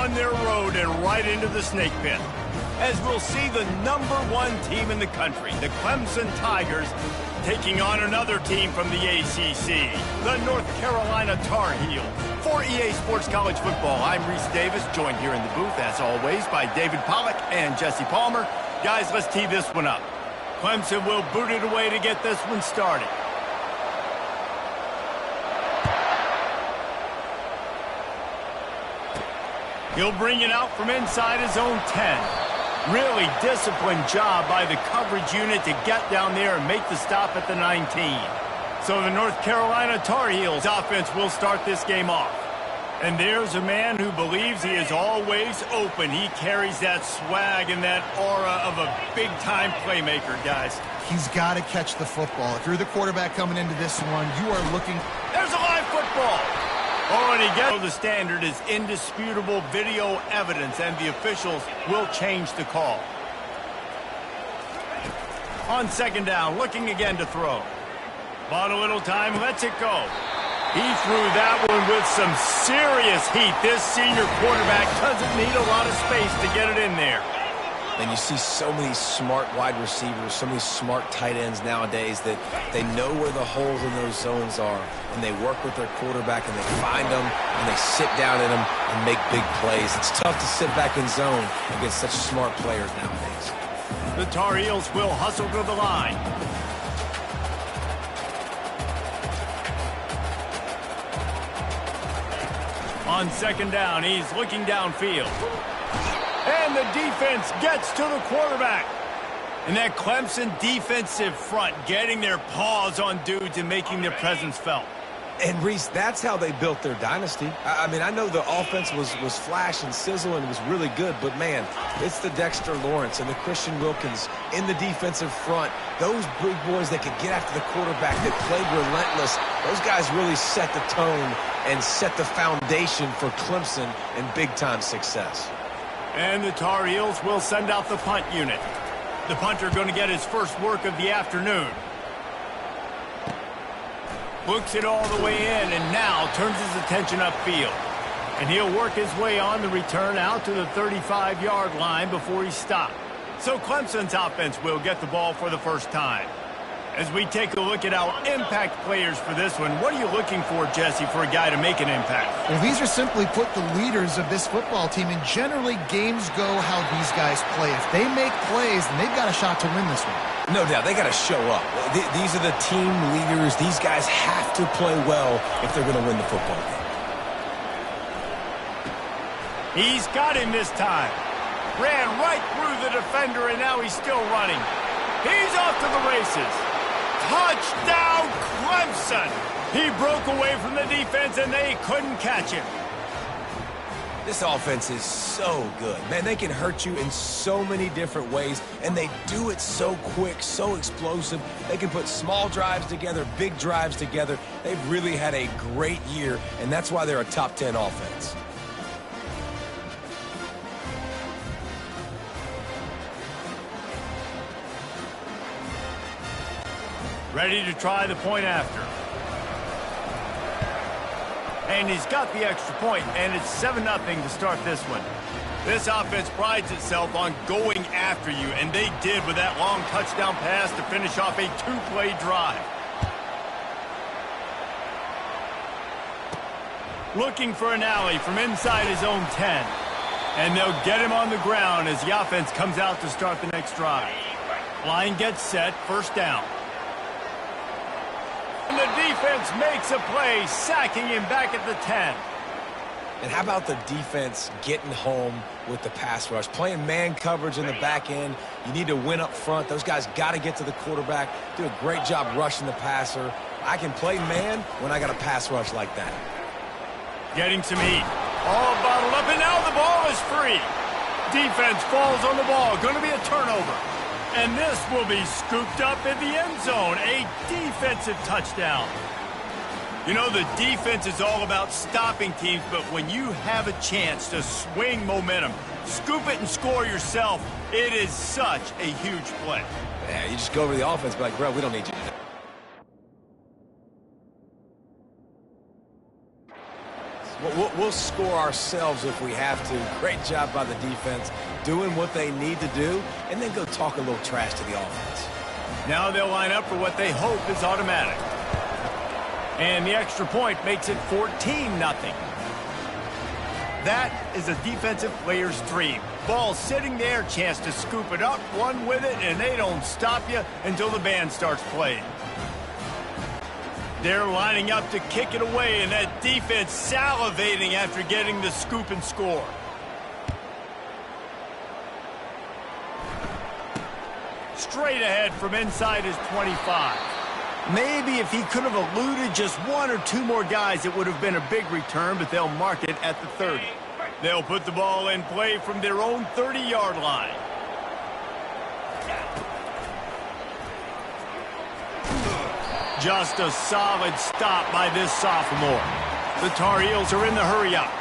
on their road and right into the snake pit, as we'll see the #1 team in the country, the Clemson Tigers, taking on another team from the ACC, the North Carolina Tar Heels. For EA Sports College Football, I'm Reese Davis, joined here in the booth, as always, by David Pollack and Jesse Palmer. Guys, let's tee this one up. Clemson will boot it away to get this one started. He'll bring it out from inside his own 10. Really disciplined job by the coverage unit to get down there and make the stop at the 19. So the North Carolina Tar Heels offense will start this game off. And there's a man who believes he is always open. He carries that swag and that aura of a big-time playmaker, guys. He's got to catch the football. If you're the quarterback coming into this one, you are looking... There's a live football! Oh, and he gets the standard is indisputable video evidence, and the officials will change the call. On second down, looking again to throw. Bought a little time, lets it go. He threw that one with some serious heat. This senior quarterback doesn't need a lot of space to get it in there. And you see so many smart wide receivers, so many smart tight ends nowadays that they know where the holes in those zones are, and they work with their quarterback, and they find them, and they sit down in them and make big plays. It's tough to sit back in zone against such smart players nowadays. The Tar Heels will hustle to the line. On second down, he's looking downfield. And the defense gets to the quarterback. And that Clemson defensive front getting their paws on dudes and making their presence felt. And, Reese, that's how they built their dynasty. I mean, I know the offense was flash and sizzle and was really good, but, man, it's the Dexter Lawrence and the Christian Wilkins in the defensive front. Those big boys that could get after the quarterback, that played relentless, those guys really set the tone and set the foundation for Clemson and big-time success. And the Tar Heels will send out the punt unit. The punter going to get his first work of the afternoon. Books it all the way in and now turns his attention upfield. And he'll work his way on the return out to the 35-yard line before he stopped. So Clemson's offense will get the ball for the first time. As we take a look at our impact players for this one, what are you looking for, Jesse, for a guy to make an impact? Well, these are simply put the leaders of this football team, and generally games go how these guys play. If they make plays, then they've got a shot to win this one. No doubt, they got to show up. These are the team leaders. These guys have to play well if they're going to win the football game. He's got him this time. Ran right through the defender, and now he's still running. He's off to the races. Touchdown, Clemson! He broke away from the defense, and they couldn't catch him. This offense is so good. Man, they can hurt you in so many different ways, and they do it so quick, so explosive. They can put small drives together, big drives together. They've really had a great year, and that's why they're a top 10 offense. Ready to try the point after. And he's got the extra point, and it's 7-0 to start this one. This offense prides itself on going after you, and they did with that long touchdown pass to finish off a two-play drive. Looking for an alley from inside his own 10. And they'll get him on the ground as the offense comes out to start the next drive. Line gets set, first down. And the defense makes a play, sacking him back at the 10. And how about the defense getting home with the pass rush? Playing man coverage in the back end. You need to win up front. Those guys got to get to the quarterback, do a great job rushing the passer. I can play man when I got a pass rush like that. Getting some heat. All bottled up, and now the ball is free. Defense falls on the ball. Going to be a turnover. And this will be scooped up in the end zone. A defensive touchdown. You know, the defense is all about stopping teams, but when you have a chance to swing momentum, scoop it and score yourself, it is such a huge play. Yeah, you just go over the offense, be like, bro, we don't need you to do. We'll score ourselves if we have to. Great job by the defense, doing what they need to do, and then go talk a little trash to the offense. Now they'll line up for what they hope is automatic. And the extra point makes it 14-0. That is a defensive player's dream. Ball sitting there, chance to scoop it up, run with it, and they don't stop you until the band starts playing. They're lining up to kick it away, and that defense salivating after getting the scoop and score. Straight ahead from inside his 25. Maybe if he could have eluded just one or two more guys, it would have been a big return, but they'll mark it at the 30. They'll put the ball in play from their own 30-yard line. Just a solid stop by this sophomore. The Tar Heels are in the hurry-up.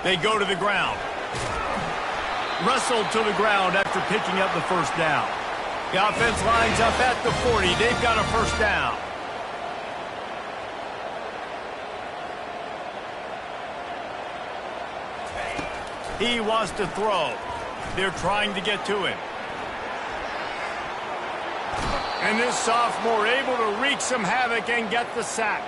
They go to the ground. Wrestled to the ground after picking up the first down. The offense lines up at the 40. They've got a first down. He wants to throw. They're trying to get to him. And this sophomore able to wreak some havoc and get the sack.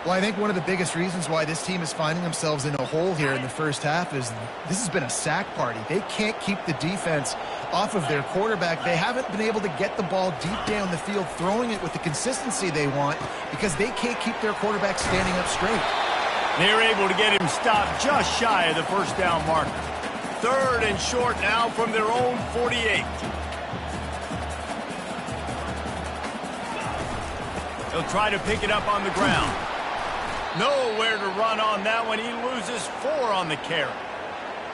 Well, I think one of the biggest reasons why this team is finding themselves in a hole here in the first half is this has been a sack party. They can't keep the defense off of their quarterback. They haven't been able to get the ball deep down the field, throwing it with the consistency they want because they can't keep their quarterback standing up straight. They're able to get him stopped just shy of the first down marker. 3rd and short now from their own 48. They'll try to pick it up on the ground. Nowhere to run on that one. He loses 4 on the carry.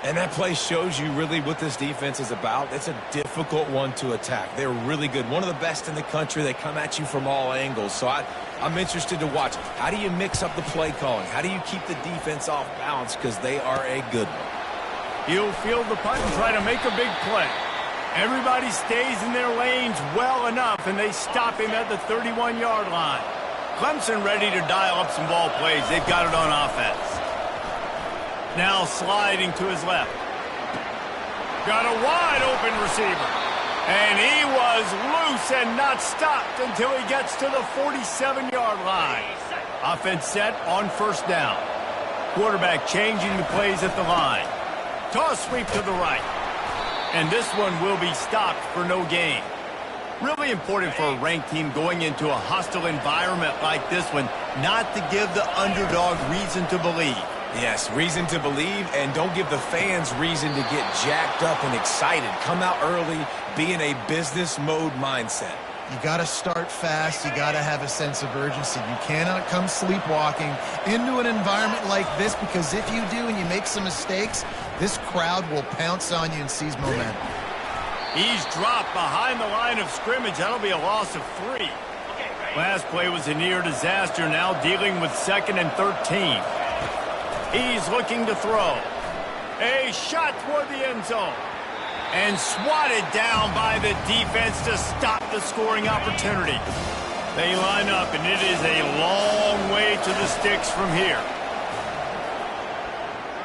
And that play shows you really what this defense is about. It's a difficult one to attack. They're really good. One of the best in the country. They come at you from all angles. So I'm interested to watch. How do you mix up the play calling? How do you keep the defense off balance? Because they are a good one. He'll field the punt and try to make a big play. Everybody stays in their lanes well enough, and they stop him at the 31-yard line. Clemson ready to dial up some ball plays. They've got it on offense. Now sliding to his left. Got a wide open receiver. And he was loose and not stopped until he gets to the 47-yard line. Offense set on first down. Quarterback changing the plays at the line. Toss sweep to the right. And this one will be stopped for no gain. Really important for a ranked team going into a hostile environment like this one, not to give the underdog reason to believe. Yes, reason to believe, and don't give the fans reason to get jacked up and excited. Come out early, be in a business mode mindset. You got to start fast. You got to have a sense of urgency. You cannot come sleepwalking into an environment like this, because if you do and you make some mistakes, this crowd will pounce on you and seize momentum. He's dropped behind the line of scrimmage. That'll be a loss of 3. Last play was a near disaster. Now dealing with 2nd and 13. He's looking to throw. A shot toward the end zone. And swatted down by the defense to stop the scoring opportunity. They line up, and it is a long way to the sticks from here.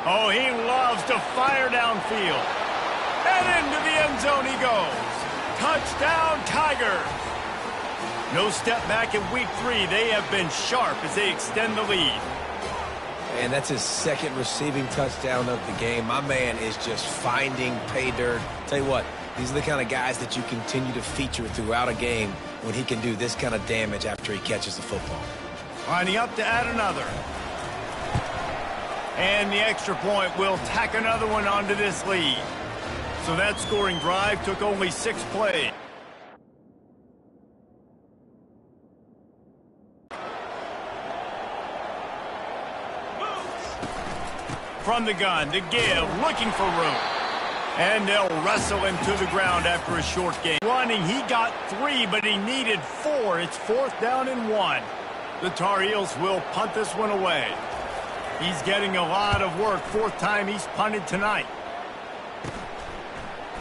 Oh, he loves to fire downfield. And into the end zone he goes. Touchdown, Tigers. No step back in week 3. They have been sharp as they extend the lead. And that's his 2nd receiving touchdown of the game. My man is just finding pay dirt. Tell you what, these are the kind of guys that you continue to feature throughout a game when he can do this kind of damage after he catches the football. Lining up to add another. And the extra point will tack another one onto this lead. So that scoring drive took only 6 plays. From the gun, the give, looking for room. And they'll wrestle him to the ground after a short game. Running, he got 3, but he needed 4. It's 4th down and 1. The Tar Heels will punt this one away. He's getting a lot of work. 4th time he's punted tonight.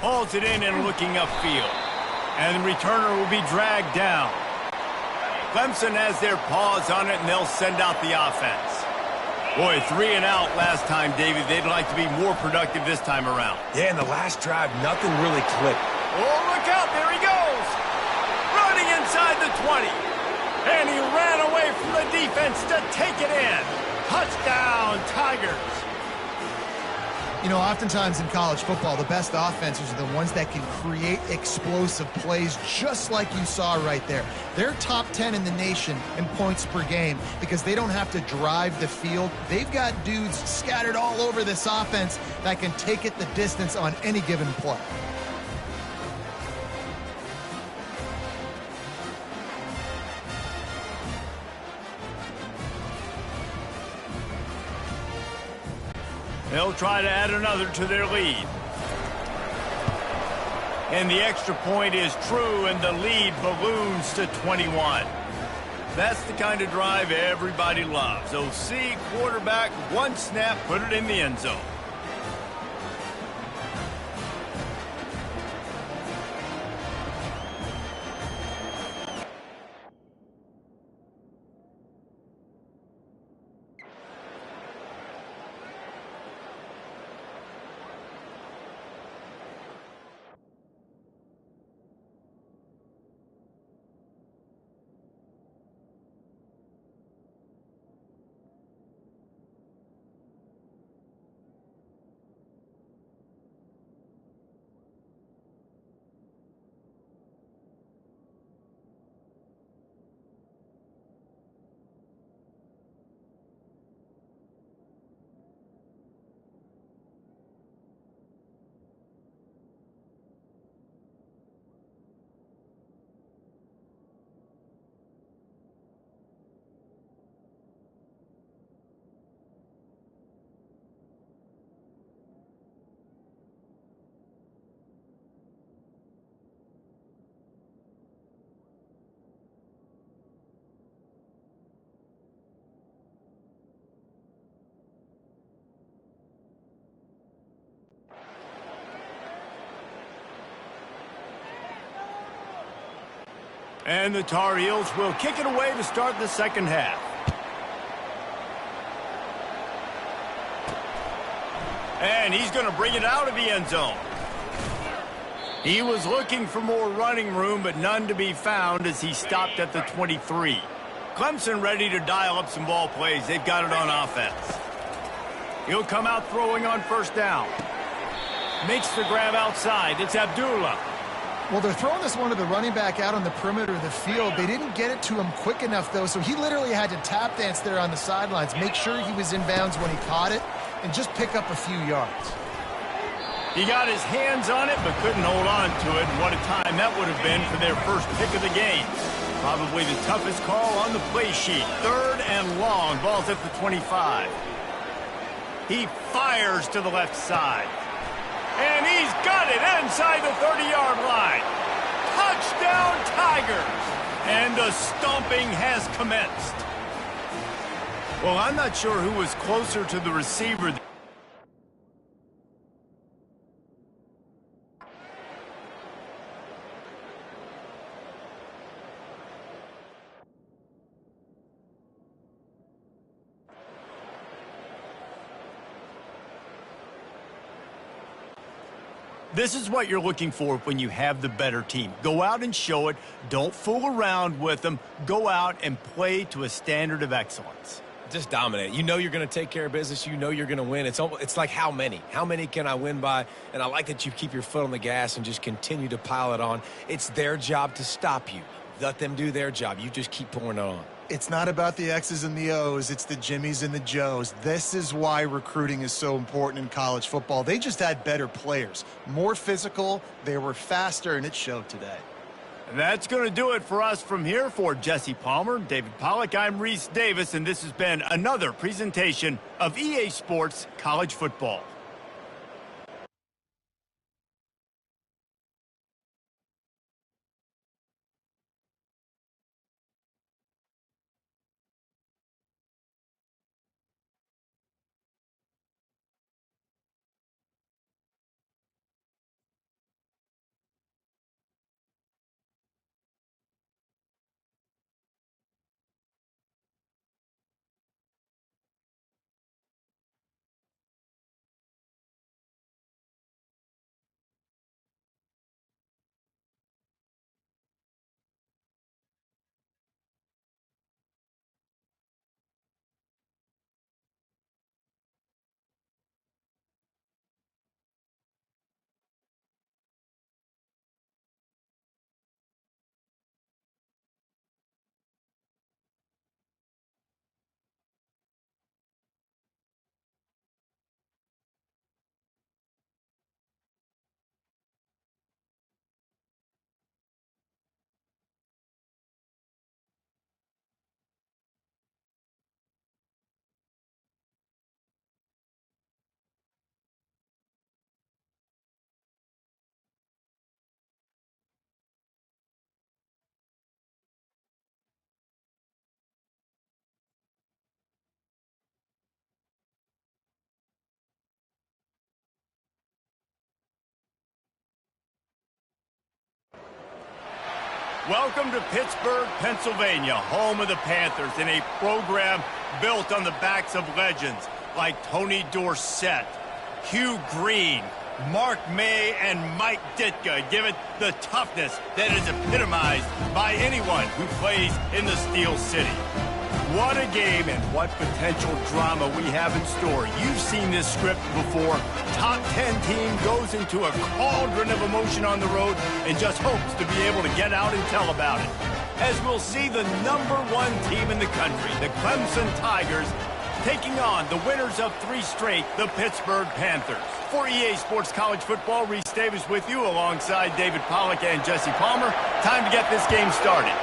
hauls it in and looking upfield. And the returner will be dragged down. Clemson has their paws on it, and they'll send out the offense. Boy, 3 and out last time, David. They'd like to be more productive this time around. Yeah, in the last drive, nothing really clicked. Oh, look out. There he goes. Running inside the 20. And he ran away from the defense to take it in. Touchdown, Tigers. You know, oftentimes in college football, the best offenses are the ones that can create explosive plays just like you saw right there. They're top 10 in the nation in points per game because they don't have to drive the field. They've got dudes scattered all over this offense that can take it the distance on any given play. They'll try to add another to their lead. And the extra point is true, and the lead balloons to 21. That's the kind of drive everybody loves. OC, quarterback, one snap, put it in the end zone. And the Tar Heels will kick it away to start the second half. And he's going to bring it out of the end zone. He was looking for more running room, but none to be found as he stopped at the 23. Clemson ready to dial up some ball plays. They've got it on offense. He'll come out throwing on first down. Makes the grab outside. It's Abdullah. Well, they're throwing this one to the running back out on the perimeter of the field. They didn't get it to him quick enough, though, so he literally had to tap dance there on the sidelines, make sure he was in bounds when he caught it, and just pick up a few yards. He got his hands on it, but couldn't hold on to it. And what a time that would have been for their first pick of the game. Probably the toughest call on the play sheet. 3rd and long. Ball's at the 25. He fires to the left side. And he's got it inside the 30-yard line. Touchdown, Tigers. And the stomping has commenced. Well, I'm not sure who was closer to the receiver. This is what you're looking for when you have the better team. Go out and show it. Don't fool around with them. Go out and play to a standard of excellence. Just dominate. You know you're going to take care of business. You know you're going to win. It's like how many? How many can I win by? And I like that you keep your foot on the gas and just continue to pile it on. It's their job to stop you. Let them do their job. You just keep pouring it on. It's not about the X's and the O's. It's the Jimmies and the Joes. This is why recruiting is so important in college football. They just had better players, more physical, they were faster, and it showed today. And that's going to do it for us from here. For Jesse Palmer, David Pollack, I'm Reese Davis, and this has been another presentation of EA Sports College Football. Welcome to Pittsburgh, Pennsylvania, home of the Panthers, in a program built on the backs of legends like Tony Dorsett, Hugh Green, Mark May, and Mike Ditka. Give it the toughness that is epitomized by anyone who plays in the Steel City. What a game and what potential drama we have in store. You've seen this script before. Top 10 team goes into a cauldron of emotion on the road and just hopes to be able to get out and tell about it. As we'll see the #1 team in the country, the Clemson Tigers, taking on the winners of 3 straight, the Pittsburgh Panthers. For EA Sports College Football, Reese Davis with you alongside David Pollack and Jesse Palmer. Time to get this game started.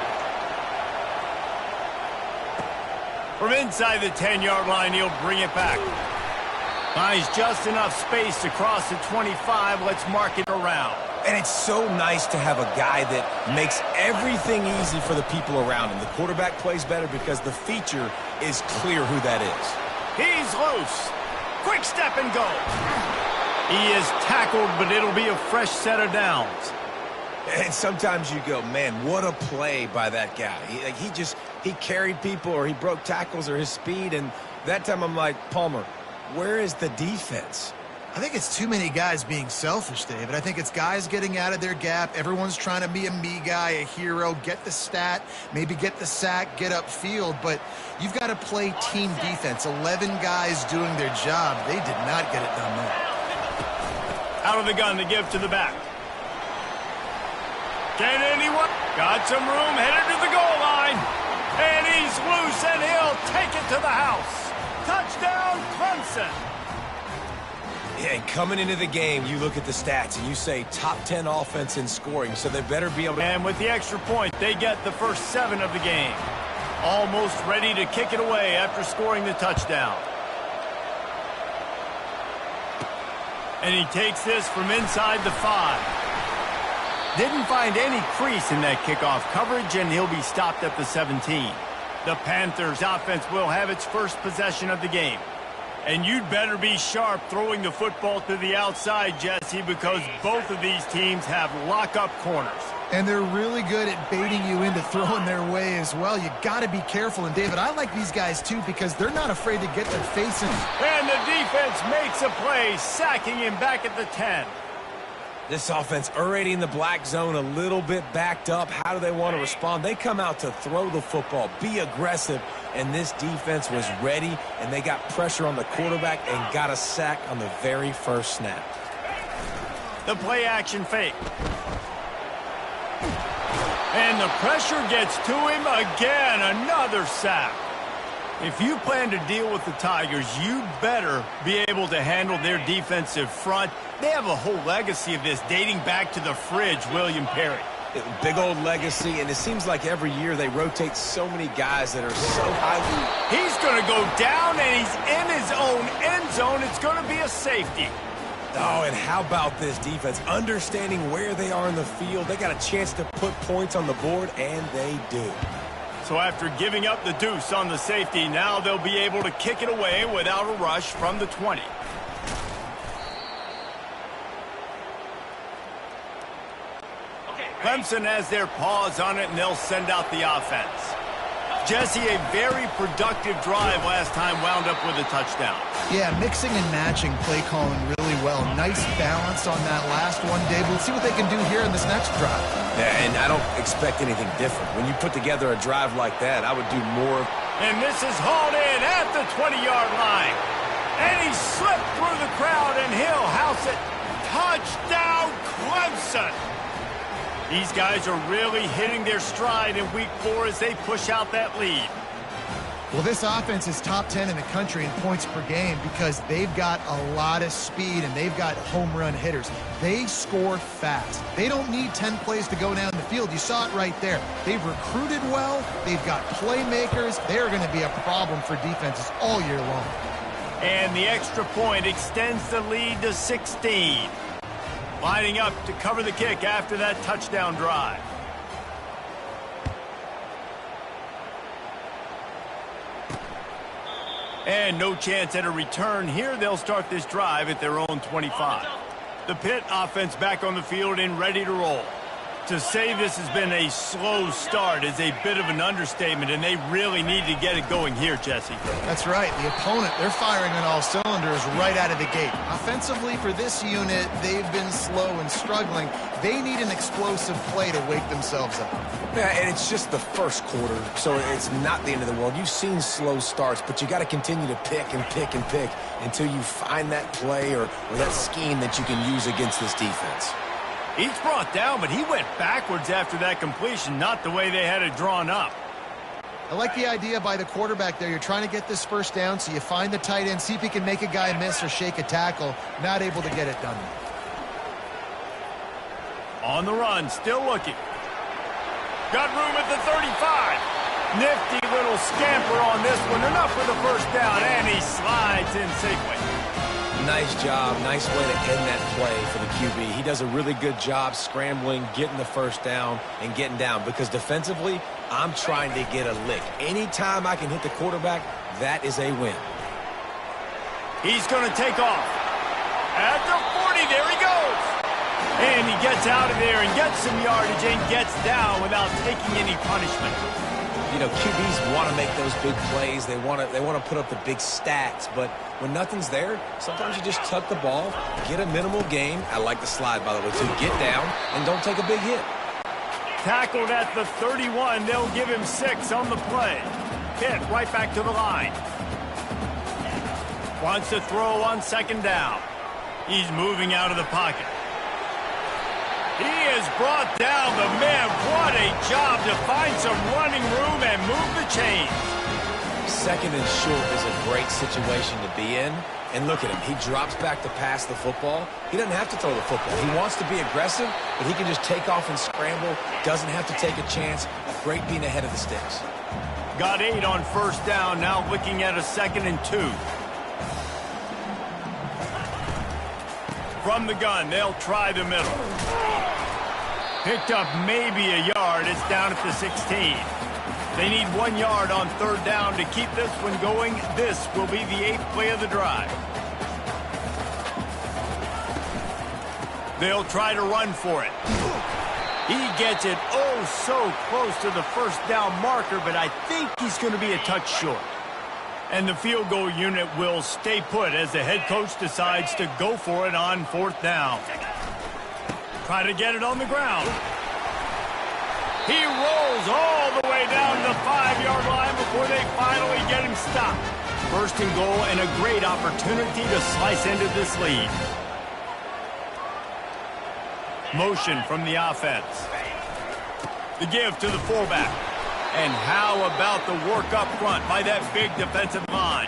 From inside the 10-yard line, he'll bring it back. Finds just enough space to cross the 25. Let's mark it around. And it's so nice to have a guy that makes everything easy for the people around him. The quarterback plays better because the feature is clear who that is. He's loose. Quick step and go. He is tackled, but it'll be a fresh set of downs. And sometimes you go, man, what a play by that guy. He carried people, or he broke tackles, or his speed. And that time I'm like, Palmer, where is the defense? I think it's too many guys being selfish, David. I think it's guys getting out of their gap. Everyone's trying to be a me guy, a hero, get the stat, maybe get the sack, get upfield. But you've got to play team defense. 11 guys doing their job. They did not get it done there. Out of the gun to give to the back. Can anyone? Got some room, headed to the goal line. And he's loose, and he'll take it to the house. Touchdown, Clemson. Yeah, and coming into the game, you look at the stats and you say top 10 offense in scoring, so they better be able to... And with the extra point, they get the first 7 of the game. Almost ready to kick it away after scoring the touchdown. And he takes this from inside the 5. Didn't find any crease in that kickoff coverage, and he'll be stopped at the 17. The Panthers offense will have its first possession of the game. And you'd better be sharp throwing the football to the outside, Jesse, because both of these teams have lock-up corners. And they're really good at baiting you into throwing their way as well. You got to be careful. And, David, I like these guys, too, because they're not afraid to get their face in. And the defense makes a play, sacking him back at the 10. This offense already in the black zone, a little bit backed up. How do they want to respond? They come out to throw the football, be aggressive, and this defense was ready, and they got pressure on the quarterback and got a sack on the very first snap. The play-action fake. And the pressure gets to him again, another sack. If you plan to deal with the Tigers, you better be able to handle their defensive front. They have a whole legacy of this dating back to the fridge, William Perry. Big old legacy, and it seems like every year they rotate so many guys that are so highly... He's going to go down, and he's in his own end zone. It's going to be a safety. Oh, and how about this defense? Understanding where they are in the field. They got a chance to put points on the board, and they do. So after giving up the deuce on the safety, now they'll be able to kick it away without a rush from the 20. Clemson has their paws on it, and they'll send out the offense. Jesse, a very productive drive last time wound up with a touchdown. Yeah, mixing and matching play calling really well. Nice balance on that last one, Dave. We'll see what they can do here in this next drive. Yeah, and I don't expect anything different. When you put together a drive like that, I would do more. And this is hauled in at the 20-yard line. And he slipped through the crowd, and he'll house it. Touchdown, Clemson! These guys are really hitting their stride in Week 4 as they push out that lead. Well, this offense is top 10 in the country in points per game because they've got a lot of speed and they've got home run hitters. They score fast. They don't need 10 plays to go down the field. You saw it right there. They've recruited well. They've got playmakers. They're going to be a problem for defenses all year long. And the extra point extends the lead to 16. Lining up to cover the kick after that touchdown drive. And no chance at a return here. They'll start this drive at their own 25. The Pitt offense back on the field and ready to roll. To say this has been a slow start is a bit of an understatement, and they really need to get it going here, Jesse. That's right. The opponent, they're firing on all cylinders right out of the gate. Offensively, for this unit, they've been slow and struggling. They need an explosive play to wake themselves up. Yeah, and it's just the first quarter, so it's not the end of the world. You've seen slow starts, but you got to continue to pick and pick and pick until you find that play or that scheme that you can use against this defense. He's brought down, but he went backwards after that completion, not the way they had it drawn up. I like the idea by the quarterback there. You're trying to get this first down, so you find the tight end, see if he can make a guy miss or shake a tackle. Not able to get it done. On the run, still looking. Got room at the 35. Nifty little scamper on this one. Enough for the first down, and he slides in safely. Nice job. Nice way to end that play for the QB. He does a really good job scrambling, getting the first down, and getting down. Because defensively, I'm trying to get a lick. Anytime I can hit the quarterback, that is a win. He's going to take off. At the 40, there he goes. And he gets out of there and gets some yardage and gets down without taking any punishment. You know, QBs want to make those big plays. They want to put up the big stats. But when nothing's there, sometimes you just tuck the ball, get a minimal gain. I like the slide, by the way, too. Get down and don't take a big hit. Tackled at the 31. They'll give him 6 on the play. Hit right back to the line. Wants to throw on second down. He's moving out of the pocket. He is brought down, but man, what a job to find some running room and move the chains. Second and short is a great situation to be in. And look at him. He drops back to pass the football. He doesn't have to throw the football. He wants to be aggressive, but he can just take off and scramble. Doesn't have to take a chance. Great being ahead of the sticks. Got 8 on first down. Now looking at a 2nd and 2. From the gun, they'll try the middle. Picked up maybe a yard. It's down at the 16. They need 1 yard on third down to keep this one going. This will be the 8th play of the drive. They'll try to run for it. He gets it oh so close to the first down marker, but I think he's going to be a touch short. And the field goal unit will stay put as the head coach decides to go for it on 4th down. Try to get it on the ground. He rolls all the way down the 5-yard line before they finally get him stopped. 1st and goal and a great opportunity to slice into this lead. Motion from the offense. The give to the fullback. And how about the work up front by that big defensive line?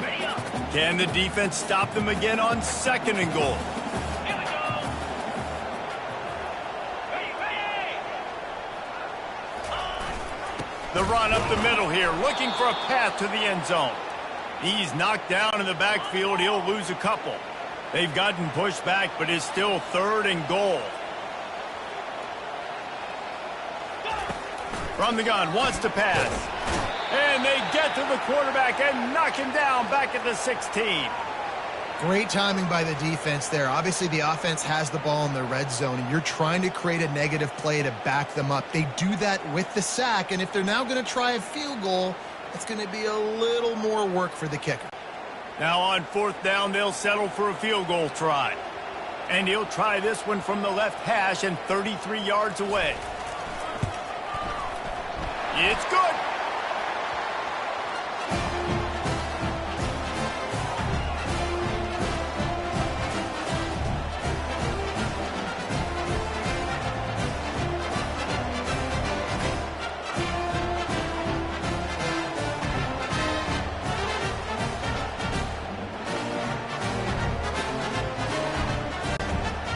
Can the defense stop them again on 2nd and goal? The run up the middle here, looking for a path to the end zone. He's knocked down in the backfield. He'll lose a couple. They've gotten pushed back, but it's still 3rd and goal. From the gun, wants to pass. And they get to the quarterback and knock him down back at the 16. Great timing by the defense there. Obviously, the offense has the ball in the red zone, and you're trying to create a negative play to back them up. They do that with the sack, and if they're now going to try a field goal, it's going to be a little more work for the kicker. Now on 4th down, they'll settle for a field goal try. And he'll try this one from the left hash and 33 yards away. It's good.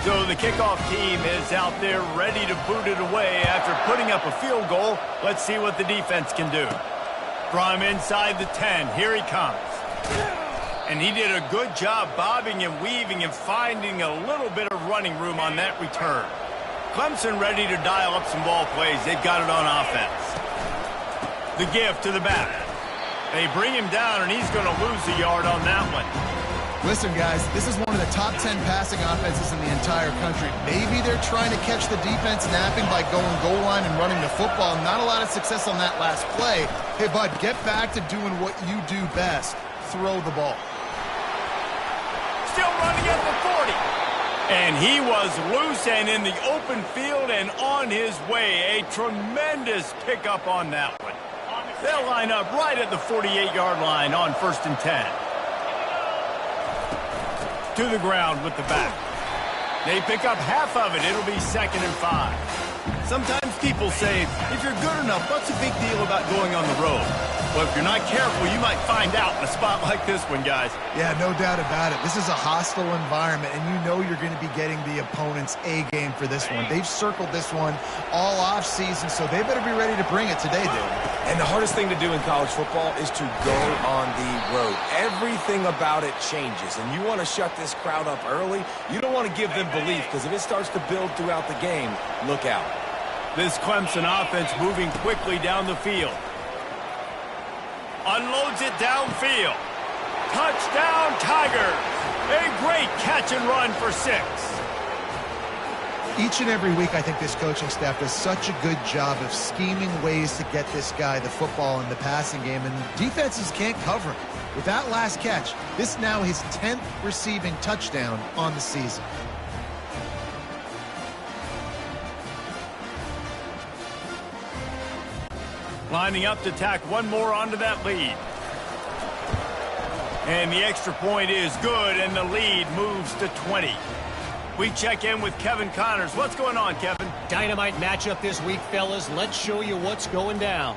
So the kickoff team is out there ready to boot it away after putting up a field goal. Let's see what the defense can do. From inside the 10, here he comes. And he did a good job bobbing and weaving and finding a little bit of running room on that return. Clemson ready to dial up some ball plays. They've got it on offense. The give to the back. They bring him down, and he's going to lose a yard on that one. Listen, guys, this is one of the top 10 passing offenses in the entire country. Maybe they're trying to catch the defense napping by going goal line and running the football. Not a lot of success on that last play. Hey, bud, get back to doing what you do best. Throw the ball. Still running at the 40. And he was loose and in the open field and on his way. A tremendous pickup on that one. They'll line up right at the 48-yard line on 1st and 10. To the ground with the back. They pick up half of it. It'll be 2nd and 5. Sometimes people say, if you're good enough, what's the big deal about going on the road? Well, if you're not careful, you might find out in a spot like this one, guys. Yeah, no doubt about it. This is a hostile environment, and you know you're going to be getting the opponent's A game for this one. They've circled this one all off season, so they better be ready to bring it today, dude. And the hardest thing to do in college football is to go on the road. Everything about it changes, and you want to shut this crowd up early. You don't want to give them belief, because if it starts to build throughout the game, look out. This Clemson offense moving quickly down the field. Unloads it downfield. Touchdown, Tigers. A great catch and run for 6. Each and every week, I think this coaching staff does such a good job of scheming ways to get this guy the football in the passing game, and defenses can't cover him. With that last catch, this now his 10th receiving touchdown on the season. Lining up to tack one more onto that lead. And the extra point is good, and the lead moves to 20. We check in with Kevin Connors. What's going on, Kevin? Dynamite matchup this week, fellas. Let's show you what's going down.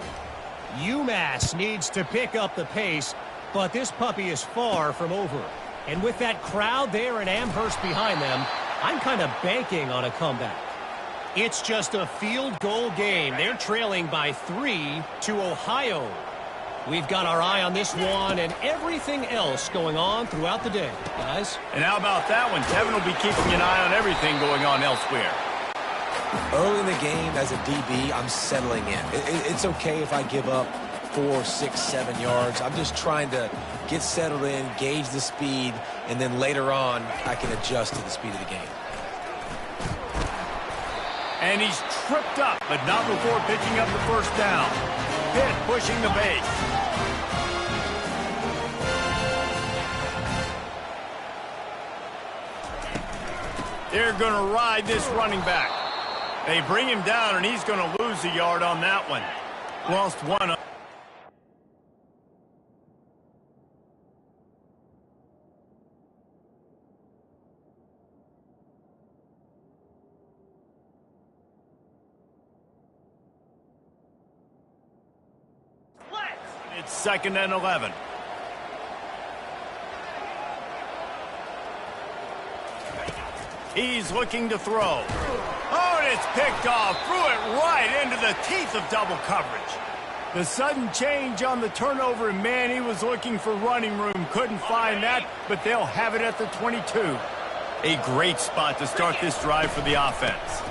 UMass needs to pick up the pace, but this puppy is far from over. And with that crowd there in Amherst behind them, I'm kind of banking on a comeback. It's just a field goal game. They're trailing by 3 to Ohio. We've got our eye on this one and everything else going on throughout the day, guys. And how about that one? Kevin will be keeping an eye on everything going on elsewhere. Early in the game, as a DB, I'm settling in. It's okay if I give up 4, 6, 7 yards. I'm just trying to get settled in, gauge the speed, and then later on, I can adjust to the speed of the game. And he's tripped up, but not before picking up the first down. Pitt pushing the base. They're going to ride this running back. They bring him down, and he's going to lose a yard on that one. Lost one. It's 2nd and 11. He's looking to throw. Oh, and it's picked off. Threw it right into the teeth of double coverage. The sudden change on the turnover, and man, he was looking for running room. Couldn't find that, but they'll have it at the 22. A great spot to start this drive for the offense.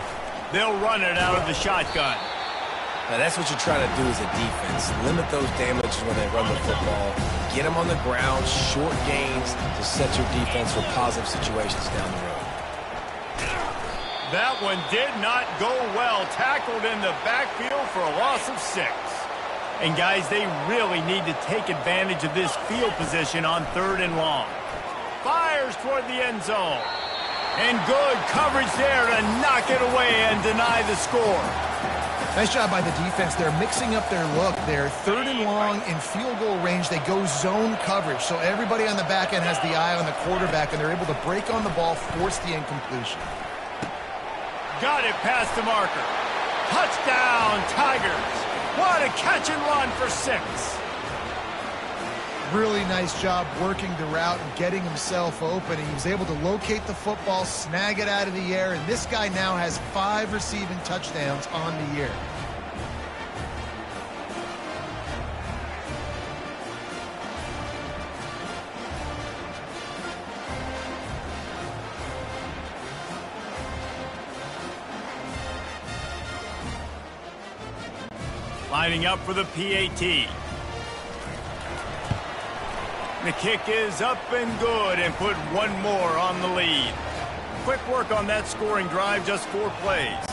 They'll run it out of the shotgun. Now, that's what you're trying to do as a defense. Limit those damages when they run the football. Get them on the ground, short gains to set your defense for positive situations down the road. That one did not go well. Tackled in the backfield for a loss of 6. And, guys, they really need to take advantage of this field position on 3rd and long. Fires toward the end zone. And good coverage there to knock it away and deny the score. Nice job by the defense. They're mixing up their look. They're 3rd and long in field goal range. They go zone coverage. So everybody on the back end has the eye on the quarterback, and they're able to break on the ball, force the incompletion. Got it past the marker. Touchdown, Tigers. What a catch and run for 6. Really nice job working the route and getting himself open. He was able to locate the football, snag it out of the air, and this guy now has 5 receiving touchdowns on the year. Lining up for the PAT. The kick is up and good and put one more on the lead. Quick work on that scoring drive, just 4 plays.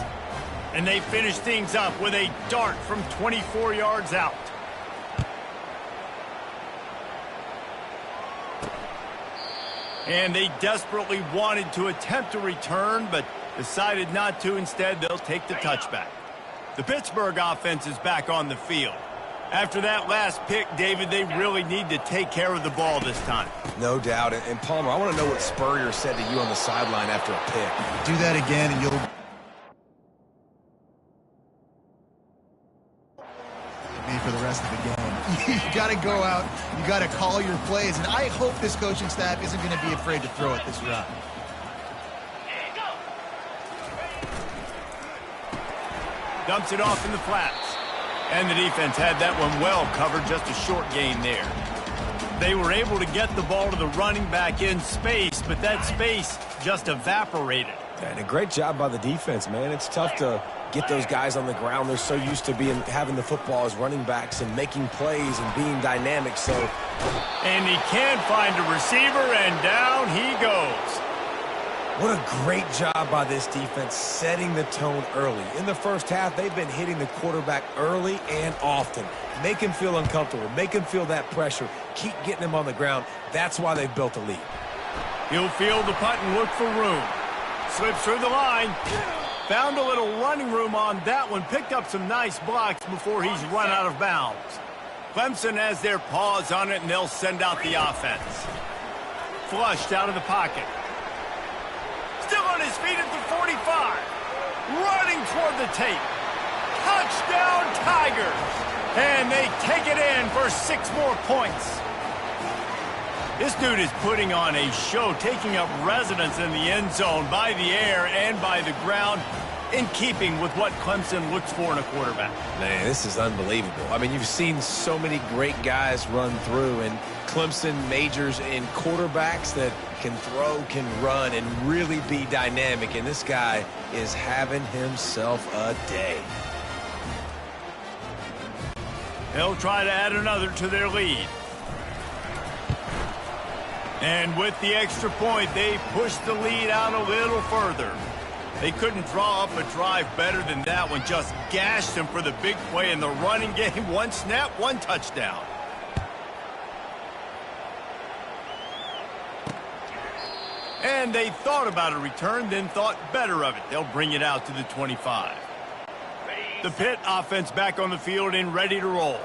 And they finish things up with a dart from 24 yards out. And they desperately wanted to attempt a return, but decided not to. Instead, they'll take the touchback. The Pittsburgh offense is back on the field. After that last pick, David, they really need to take care of the ball this time. No doubt. And Palmer, I want to know what Spurrier said to you on the sideline after a pick. Do that again and you'll be for the rest of the game. You got to go out. You got to call your plays. And I hope this coaching staff isn't going to be afraid to throw it this route. Dumps it off in the flats. And the defense had that one well covered, just a short gain there. They were able to get the ball to the running back in space, but that space just evaporated. And a great job by the defense, man. It's tough to get those guys on the ground. They're so used to having the football as running backs and making plays and being dynamic. And he can find a receiver, and down he goes. What a great job by this defense setting the tone early. In the first half, they've been hitting the quarterback early and often. Make him feel uncomfortable. Make him feel that pressure. Keep getting him on the ground. That's why they've built a lead. He'll field the punt and look for room. Slips through the line. Found a little running room on that one. Picked up some nice blocks before he's run out of bounds. Clemson has their paws on it, and they'll send out the offense. Flushed out of the pocket. Still on his feet at the 45. Running toward the tape. Touchdown, Tigers. And they take it in for 6 more points. This dude is putting on a show, taking up residence in the end zone by the air and by the ground, in keeping with what Clemson looks for in a quarterback. Man, this is unbelievable. I mean, you've seen so many great guys run through, and Clemson majors in quarterbacks that can throw, can run, and really be dynamic. And this guy is having himself a day. They'll try to add another to their lead. And with the extra point, they push the lead out a little further. They couldn't draw up a drive better than that one. Just gashed them for the big play in the running game. 1 snap, 1 touchdown. And they thought about a return, then thought better of it. They'll bring it out to the 25. The Pitt offense back on the field and ready to roll.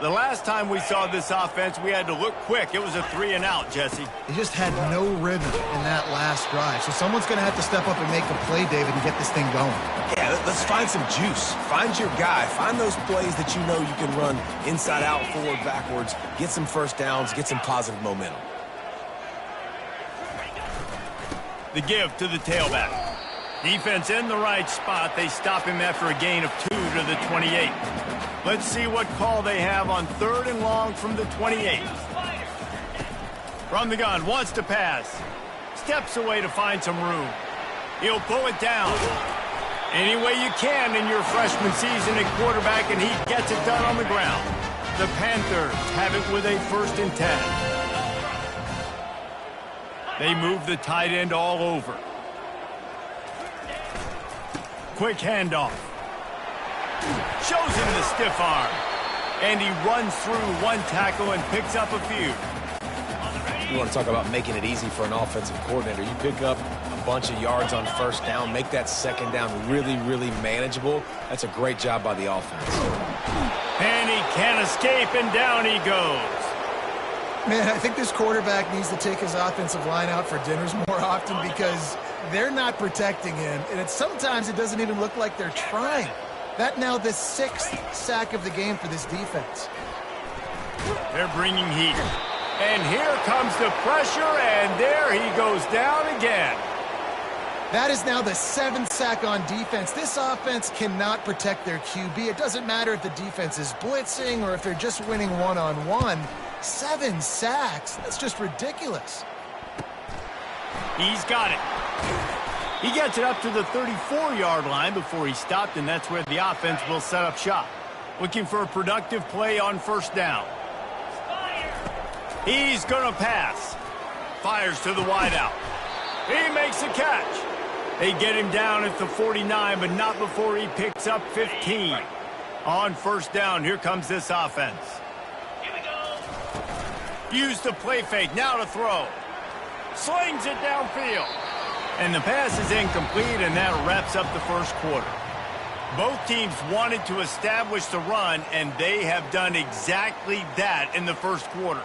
The last time we saw this offense, we had to look quick. It was a 3-and-out, Jesse. They just had no rhythm in that last drive. So someone's going to have to step up and make a play, David, and get this thing going. Yeah, let's find some juice. Find your guy. Find those plays that you know you can run inside out, forward, backwards. Get some first downs. Get some positive momentum. The give to the tailback. Defense in the right spot. They stop him after a gain of 2 to the 28. Let's see what call they have on 3rd and long from the 28. From the gun, wants to pass. Steps away to find some room. He'll pull it down. Any way you can in your freshman season at quarterback, and he gets it done on the ground. The Panthers have it with a 1st and 10. They move the tight end all over. Quick handoff. Shows him the stiff arm. And he runs through 1 tackle and picks up a few. You want to talk about making it easy for an offensive coordinator. You pick up a bunch of yards on 1st down, make that 2nd down really, really manageable. That's a great job by the offense. And he can't escape, and down he goes. Man, I think this quarterback needs to take his offensive line out for dinners more often because they're not protecting him. And sometimes it doesn't even look like they're trying. That now the 6th sack of the game for this defense. They're bringing heat. And here comes the pressure, and there he goes down again. That is now the 7th sack on defense. This offense cannot protect their QB. It doesn't matter if the defense is blitzing or if they're just winning one-on-one. 7 sacks. That's just ridiculous. He's got it. He gets it up to the 34-yard line before he stopped, and that's where the offense will set up shop. Looking for a productive play on 1st down. He's going to pass. Fires to the wideout. He makes a catch. They get him down at the 49, but not before he picks up 15. On first down, here comes this offense. Use the play fake, now to throw. Slings it downfield. And the pass is incomplete, and that wraps up the first quarter. Both teams wanted to establish the run, and they have done exactly that in the first quarter.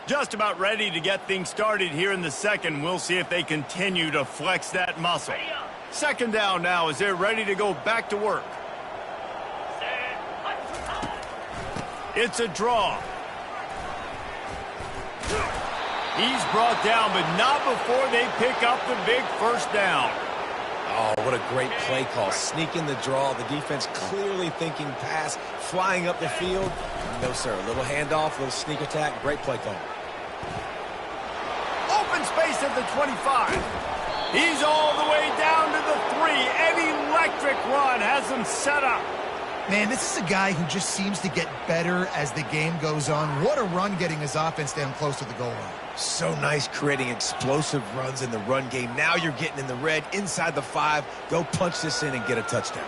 Just about ready to get things started here in the second. We'll see if they continue to flex that muscle. Second down now as they're ready to go back to work. It's a draw. He's brought down, but not before they pick up the big first down. Oh, what a great play call. Sneaking the draw. The defense clearly thinking pass, flying up the field. No, sir. A little handoff, a little sneak attack. Great play call. Open space at the 25. He's all the way down to the 3. An electric run has him set up. Man, this is a guy who just seems to get better as the game goes on. What a run getting his offense down close to the goal line. So nice creating explosive runs in the run game. Now you're getting in the red, inside the 5. Go punch this in and get a touchdown.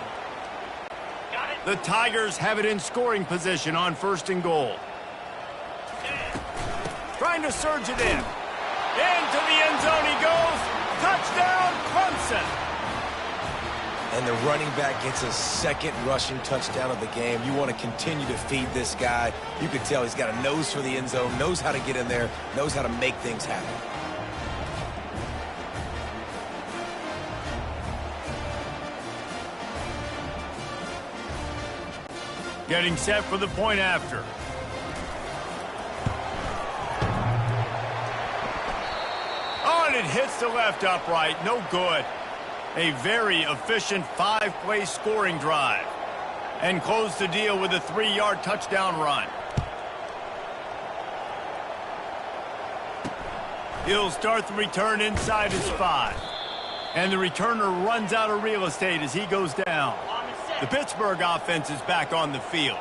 The Tigers have it in scoring position on first and goal. Trying to surge it in. Into the end zone he goes. Touchdown, Clemson. And the running back gets his second rushing touchdown of the game. You want to continue to feed this guy. You can tell he's got a nose for the end zone, knows how to get in there, knows how to make things happen. Getting set for the point after. Oh, and it hits the left upright. No good. A very efficient 5-play scoring drive. And close the deal with a 3-yard touchdown run. He'll start the return inside his 5. And the returner runs out of real estate as he goes down. The Pittsburgh offense is back on the field.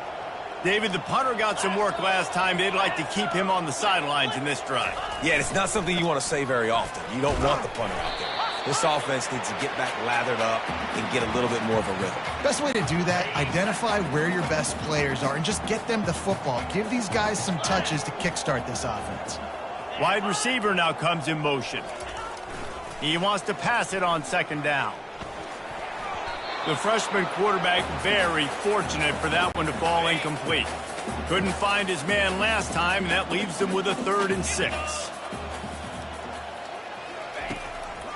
David, the punter got some work last time. They'd like to keep him on the sidelines in this drive. Yeah, it's not something you want to say very often. You don't want the punter out there. This offense needs to get back lathered up and get a little bit more of a rhythm. Best way to do that, identify where your best players are and just get them the football. Give these guys some touches to kickstart this offense. Wide receiver now comes in motion. He wants to pass it on second down. The freshman quarterback very fortunate for that one to fall incomplete. Couldn't find his man last time, and that leaves them with a 3rd and 6.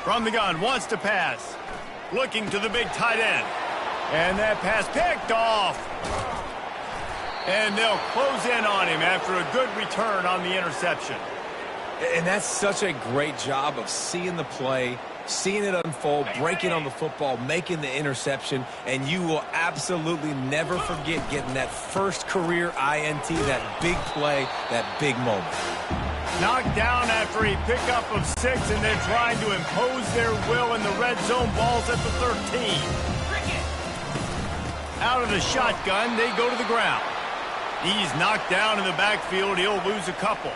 From the gun, wants to pass. Looking to the big tight end. And that pass picked off. And they'll close in on him after a good return on the interception. And that's such a great job of seeing the play, seeing it unfold, breaking on the football, making the interception, and you will absolutely never forget getting that first career INT, that big play, that big moment. Knocked down after a pickup of 6, and they're trying to impose their will in the red zone. Ball's at the 13. Out of the shotgun, they go to the ground. He's knocked down in the backfield. He'll lose a couple.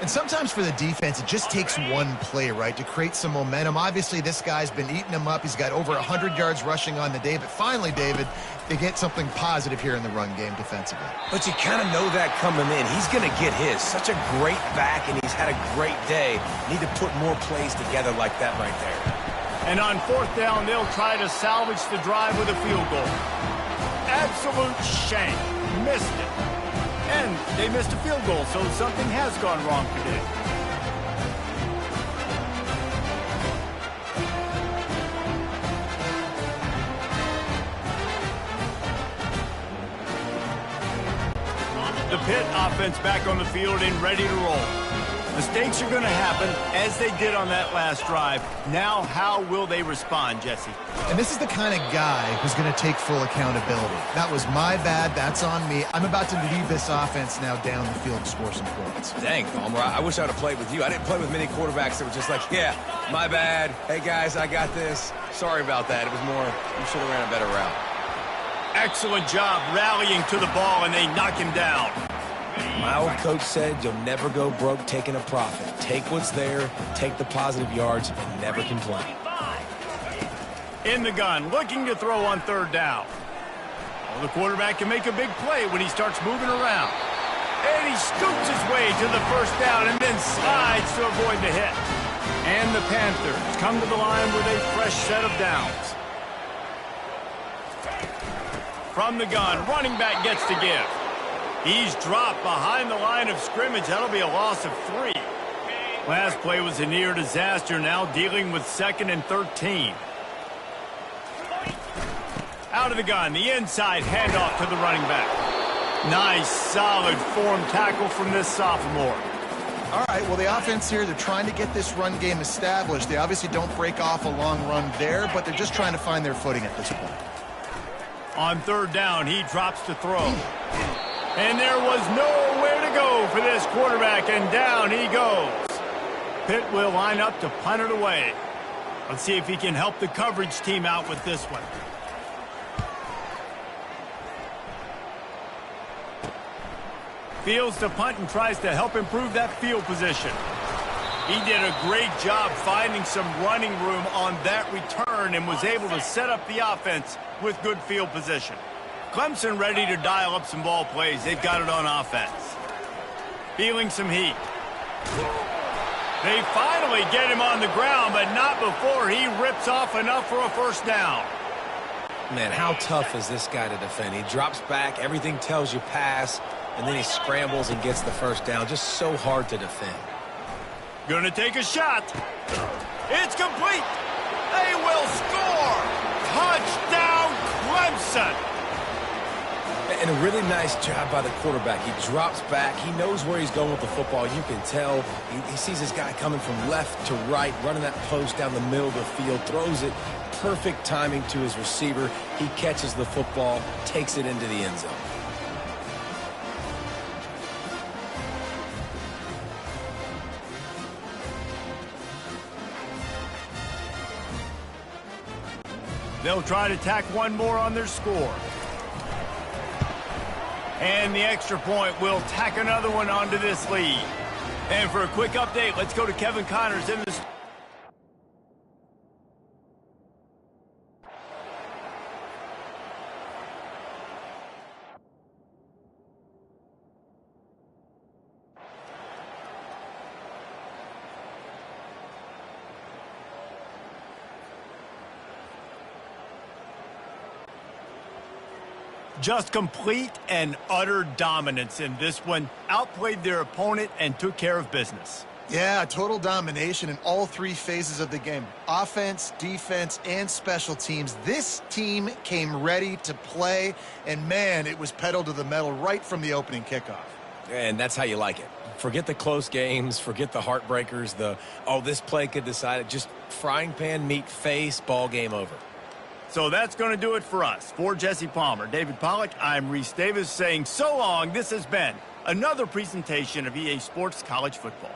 And sometimes for the defense, it just takes one play, right, to create some momentum. Obviously, this guy's been eating them up. He's got over 100 yards rushing on the day. But finally, David, they get something positive here in the run game defensively. But you kind of know that coming in. He's going to get his. Such a great back, and he's had a great day. Need to put more plays together like that right there. And on 4th down, they'll try to salvage the drive with a field goal. Absolute shame. Missed it. And they missed a field goal, so something has gone wrong today. The Pitt offense back on the field and ready to roll. Mistakes are going to happen, as they did on that last drive. Now, how will they respond, Jesse? And this is the kind of guy who's going to take full accountability. That was my bad. That's on me. I'm about to lead this offense now down the field to score some points. Dang, Palmer, I wish I would have played with you. I didn't play with many quarterbacks that were just like, yeah, my bad. Hey, guys, I got this. Sorry about that. It was more, you should have ran a better route. Excellent job rallying to the ball, and they knock him down. My old coach said you'll never go broke taking a profit. Take what's there, take the positive yards, and never complain. In the gun, looking to throw on third down. Well, the quarterback can make a big play when he starts moving around. And he scoops his way to the first down and then slides to avoid the hit. And the Panthers come to the line with a fresh set of downs. From the gun, running back gets to give. He's dropped behind the line of scrimmage. That'll be a loss of 3. Last play was a near disaster, now dealing with 2nd and 13. Out of the gun, the inside handoff to the running back. Nice, solid form tackle from this sophomore. All right, well, the offense here, they're trying to get this run game established. They obviously don't break off a long run there, but they're just trying to find their footing at this point. On third down, he drops to throw. And there was nowhere to go for this quarterback, and down he goes. Pitt will line up to punt it away. Let's see if he can help the coverage team out with this one. Fields to punt and tries to help improve that field position. He did a great job finding some running room on that return and was able to set up the offense with good field position. Clemson ready to dial up some ball plays. They've got it on offense. Feeling some heat. They finally get him on the ground, but not before he rips off enough for a first down. Man, how tough is this guy to defend? He drops back, everything tells you pass, and then he scrambles and gets the first down. Just so hard to defend. Gonna take a shot. It's complete. They will score. Touchdown, Clemson. And a really nice job by the quarterback. He drops back. He knows where he's going with the football. You can tell. He sees this guy coming from left to right, running that post down the middle of the field, throws it. Perfect timing to his receiver. He catches the football, takes it into the end zone. They'll try to tack one more on their score. And the extra point will tack another one onto this lead. And for a quick update, let's go to Kevin Connors in the... Just complete and utter dominance in this one. Outplayed their opponent and took care of business. Yeah, total domination in all 3 phases of the game. Offense, defense, and special teams. This team came ready to play, and man, it was pedal to the metal right from the opening kickoff. And that's how you like it. Forget the close games, forget the heartbreakers, this play could decide it. Just frying pan, meat face, ball game over. So that's going to do it for us. For Jesse Palmer, David Pollack, I'm Reese Davis saying so long. This has been another presentation of EA Sports College Football.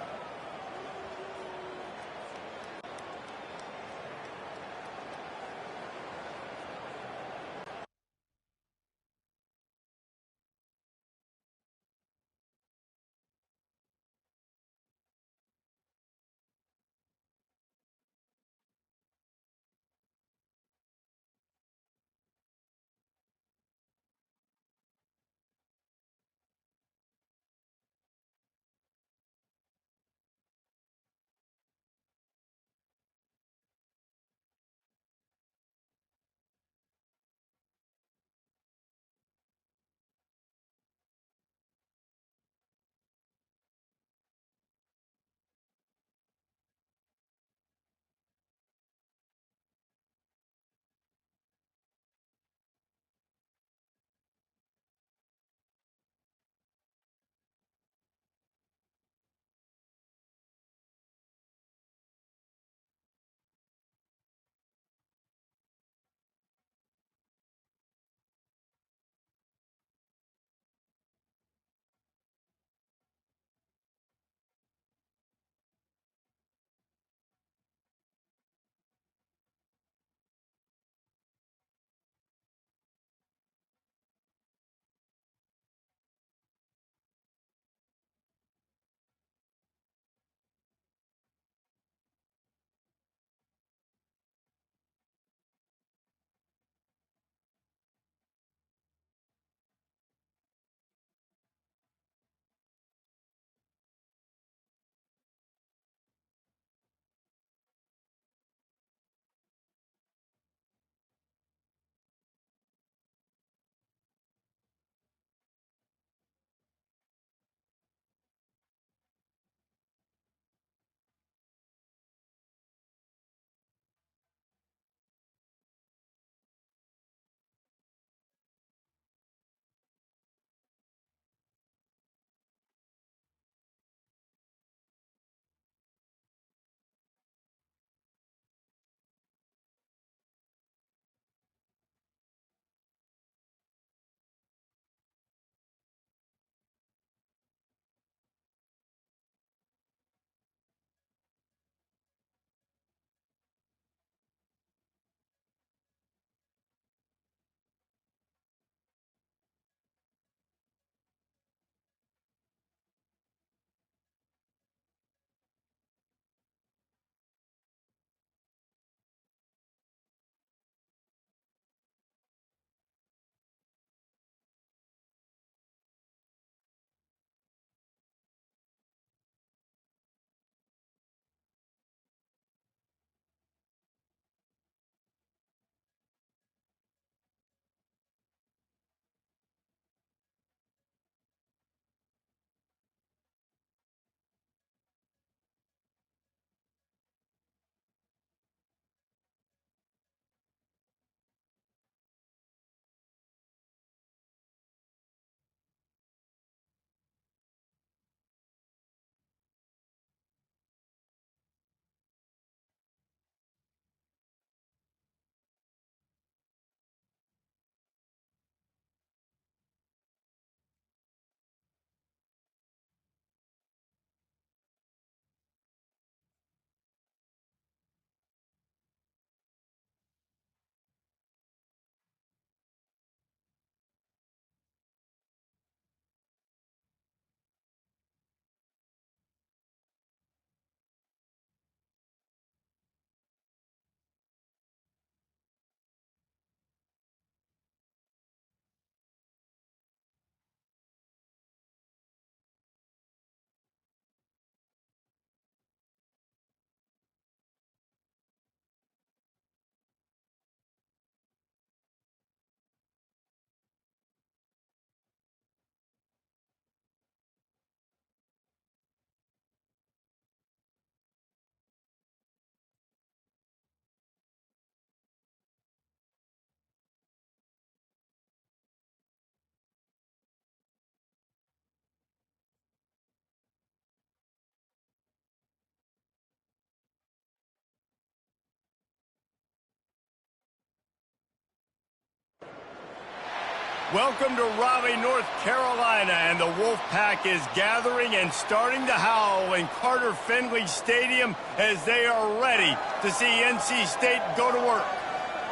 Welcome to Raleigh, North Carolina, and the Wolfpack is gathering and starting to howl in Carter Finley Stadium as they are ready to see NC State go to work.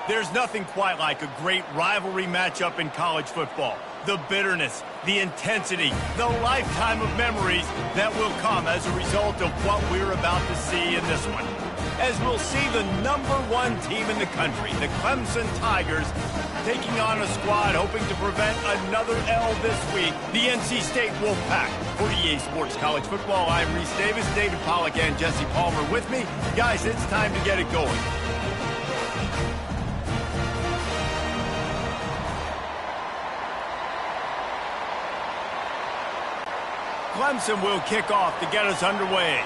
There's nothing quite like a great rivalry matchup in college football. The bitterness, the intensity, the lifetime of memories that will come as a result of what we're about to see in this one. As we'll see the #1 team in the country, the Clemson Tigers, taking on a squad hoping to prevent another L this week, the NC State Wolfpack. For EA Sports College Football, I'm Reese Davis, David Pollack, and Jesse Palmer with me. Guys, it's time to get it going. Clemson will kick off to get us underway.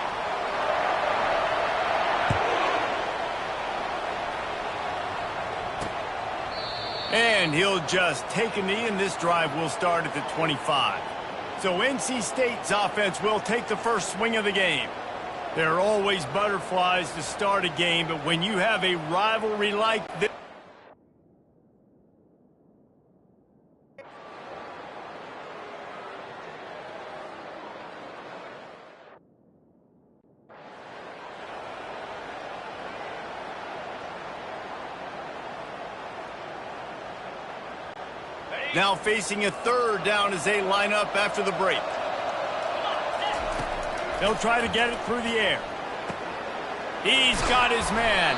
And he'll just take a knee, and this drive will start at the 25. So NC State's offense will take the first swing of the game. There are always butterflies to start a game, but when you have a rivalry like this, now facing a third down as they line up after the break. They'll try to get it through the air. He's got his man.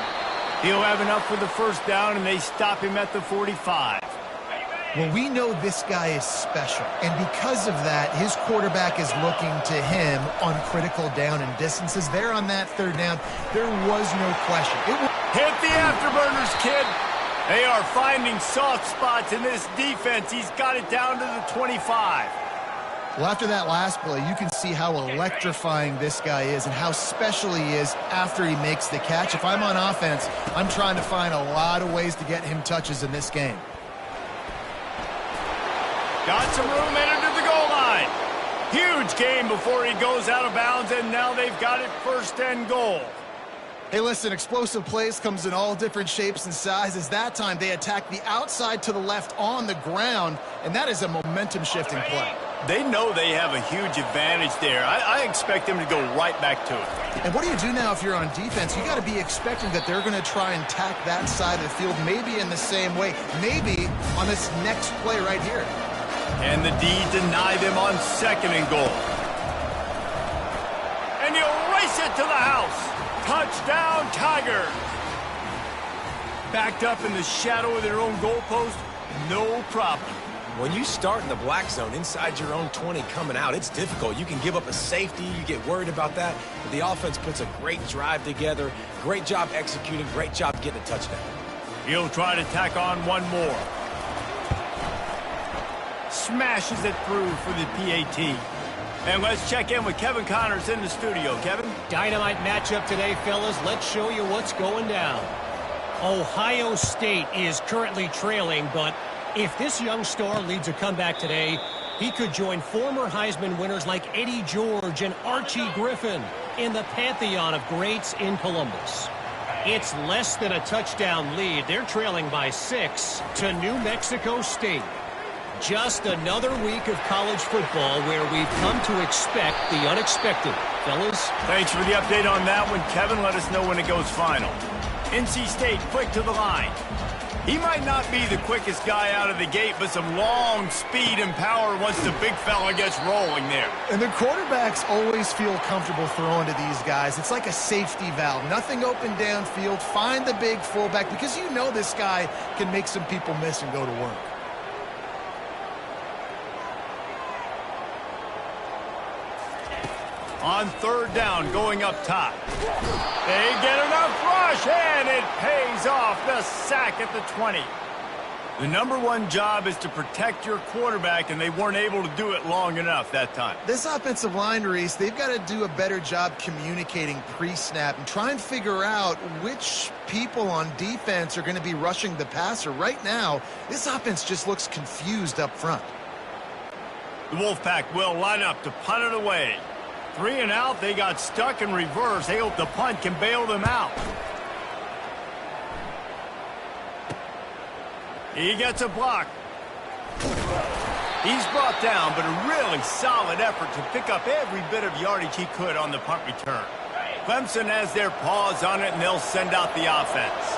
He'll have enough for the first down, and they stop him at the 45. Well, we know this guy is special, and because of that, his quarterback is looking to him on critical down and distances. There on that third down, there was no question. Hit the afterburners, kid. They are finding soft spots in this defense. He's got it down to the 25. Well, after that last play, you can see how electrifying this guy is and how special he is after he makes the catch. If I'm on offense, I'm trying to find a lot of ways to get him touches in this game. Got some room headed to the goal line. Huge game before he goes out of bounds, and now they've got it 1st and goal. Hey, listen, explosive plays comes in all different shapes and sizes. That time, they attack the outside to the left on the ground, and that is a momentum-shifting play. They know they have a huge advantage there. I expect them to go right back to it. And what do you do now if you're on defense? You got to be expecting that they're going to try and tack that side of the field, maybe in the same way, maybe on this next play right here. And the D deny them on 2nd and goal. And he'll race it to the house. Touchdown, Tiger! Backed up in the shadow of their own goalpost, no problem. When you start in the black zone inside your own 20 coming out, it's difficult. You can give up a safety. You get worried about that. But the offense puts a great drive together. Great job executing. Great job getting a touchdown. He'll try to tack on one more. Smashes it through for the PAT. And let's check in with Kevin Connors in the studio. Kevin? Dynamite matchup today, fellas. Let's show you what's going down. Ohio State is currently trailing, but if this young star leads a comeback today, he could join former Heisman winners like Eddie George and Archie Griffin in the pantheon of greats in Columbus. It's less than a touchdown lead. They're trailing by 6 to New Mexico State. Just another week of college football where we've come to expect the unexpected. Fellas? Thanks for the update on that one, Kevin. Let us know when it goes final. NC State quick to the line. He might not be the quickest guy out of the gate, but some long speed and power once the big fella gets rolling there. And the quarterbacks always feel comfortable throwing to these guys. It's like a safety valve. Nothing open downfield. Find the big fullback because you know this guy can make some people miss and go to work. On 3rd down, going up top. They get enough rush, and it pays off. The sack at the 20. The #1 job is to protect your quarterback, and they weren't able to do it long enough that time. This offensive line, Reese, they've got to do a better job communicating pre-snap and try and figure out which people on defense are going to be rushing the passer. Right now, this offense just looks confused up front. The Wolfpack will line up to punt it away. 3 and out, they got stuck in reverse. They hope the punt can bail them out. He gets a block. He's brought down, but a really solid effort to pick up every bit of yardage he could on the punt return. Clemson has their paws on it, and they'll send out the offense.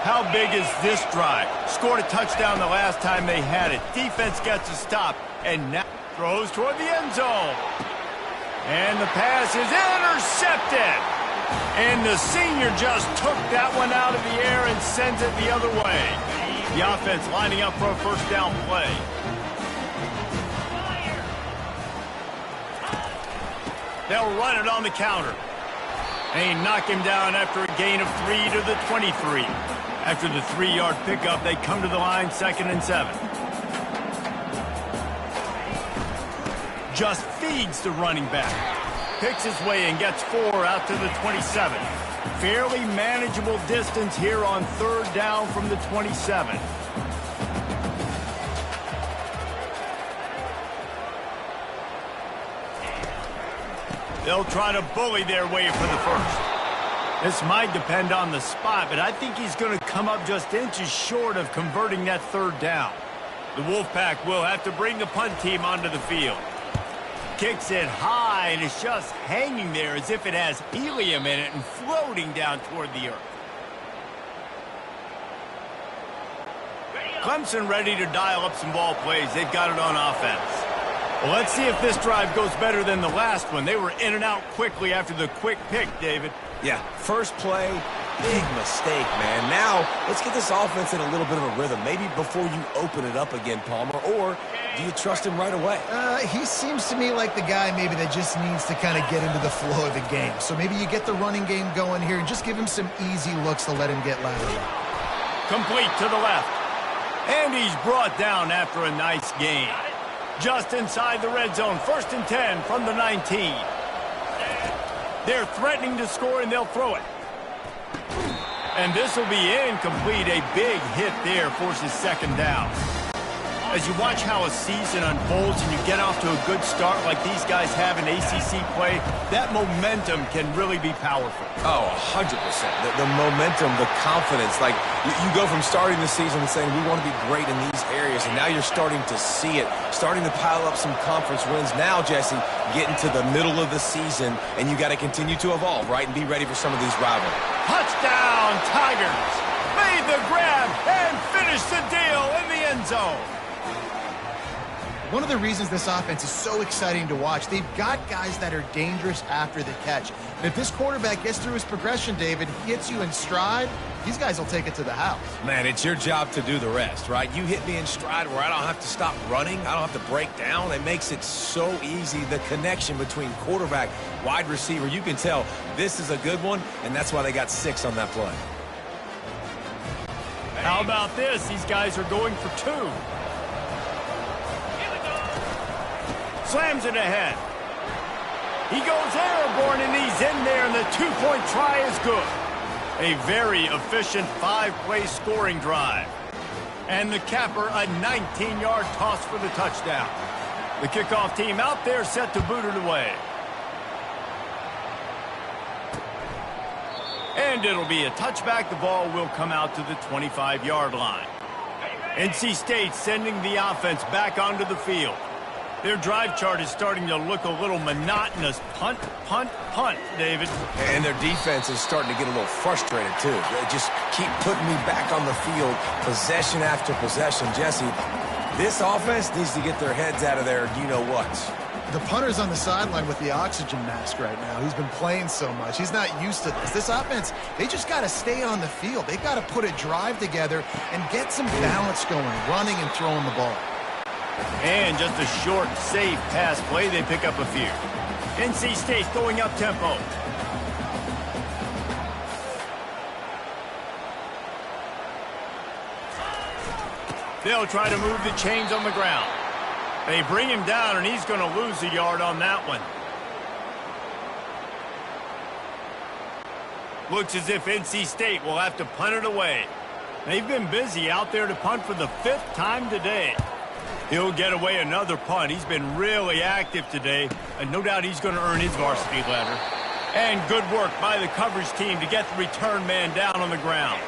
How big is this drive? Scored a touchdown the last time they had it. Defense gets a stop, and now throws toward the end zone. And the pass is intercepted. And the senior just took that one out of the air and sends it the other way. The offense lining up for a first down play. They'll run it on the counter. They knock him down after a gain of 3 to the 23. After the 3-yard pickup, they come to the line 2nd and 7. Just feeds the running back. Picks his way and gets 4 out to the 27. Fairly manageable distance here on 3rd down from the 27. They'll try to bully their way for the first. This might depend on the spot, but I think he's going to come up just inches short of converting that 3rd down. The Wolfpack will have to bring the punt team onto the field. Kicks it high, and it's just hanging there as if it has helium in it and floating down toward the earth. Clemson ready to dial up some ball plays. They've got it on offense. Well, let's see if this drive goes better than the last one. They were in and out quickly after the quick pick, David. Yeah, first play, big mistake, man. Now, let's get this offense in a little bit of a rhythm. Maybe before you open it up again, Palmer, or do you trust him right away? He seems to me like the guy maybe that just needs to kind of get into the flow of the game. So maybe you get the running game going here and just give him some easy looks to let him get lateral. Complete to the left. And he's brought down after a nice gain. Just inside the red zone, 1st and 10 from the 19. They're threatening to score, and they'll throw it. And this will be incomplete. A big hit there forces 2nd down. As you watch how a season unfolds and you get off to a good start like these guys have in ACC play, that momentum can really be powerful. Oh, 100%. The momentum, the confidence. Like, you go from starting the season and saying, we want to be great in these areas, and now you're starting to see it, starting to pile up some conference wins. Now, Jesse, getting to the middle of the season, and you got to continue to evolve, right, and be ready for some of these rivals. Touchdown, Tigers! Made the grab and finished the deal in the end zone. One of the reasons this offense is so exciting to watch, they've got guys that are dangerous after the catch. And if this quarterback gets through his progression, David, he hits you in stride, these guys will take it to the house. Man, it's your job to do the rest, right? You hit me in stride where I don't have to stop running. I don't have to break down. It makes it so easy, the connection between quarterback, wide receiver. You can tell this is a good one, and that's why they got 6 on that play. How about this? These guys are going for 2. Slams it ahead. He goes airborne, and he's in there, and the 2-point try is good. A very efficient 5-play scoring drive. And the capper, a 19-yard toss for the touchdown. The kickoff team out there set to boot it away. And it'll be a touchback. The ball will come out to the 25-yard line. NC State sending the offense back onto the field. Their drive chart is starting to look a little monotonous. Punt, punt, punt, David. And their defense is starting to get a little frustrated, too. They just keep putting me back on the field, possession after possession. Jesse, this offense needs to get their heads out of there, you-know-what. The punter's on the sideline with the oxygen mask right now. He's been playing so much. He's not used to this. This offense, they just got to stay on the field. They've got to put a drive together and get some balance going, running and throwing the ball. And just a short, safe pass play. They pick up a few. NC State going up tempo. They'll try to move the chains on the ground. They bring him down, and he's going to lose a yard on that one. Looks as if NC State will have to punt it away. They've been busy out there to punt for the 5th time today. He'll get away another punt. He's been really active today, and no doubt he's going to earn his varsity letter. And good work by the coverage team to get the return man down on the ground.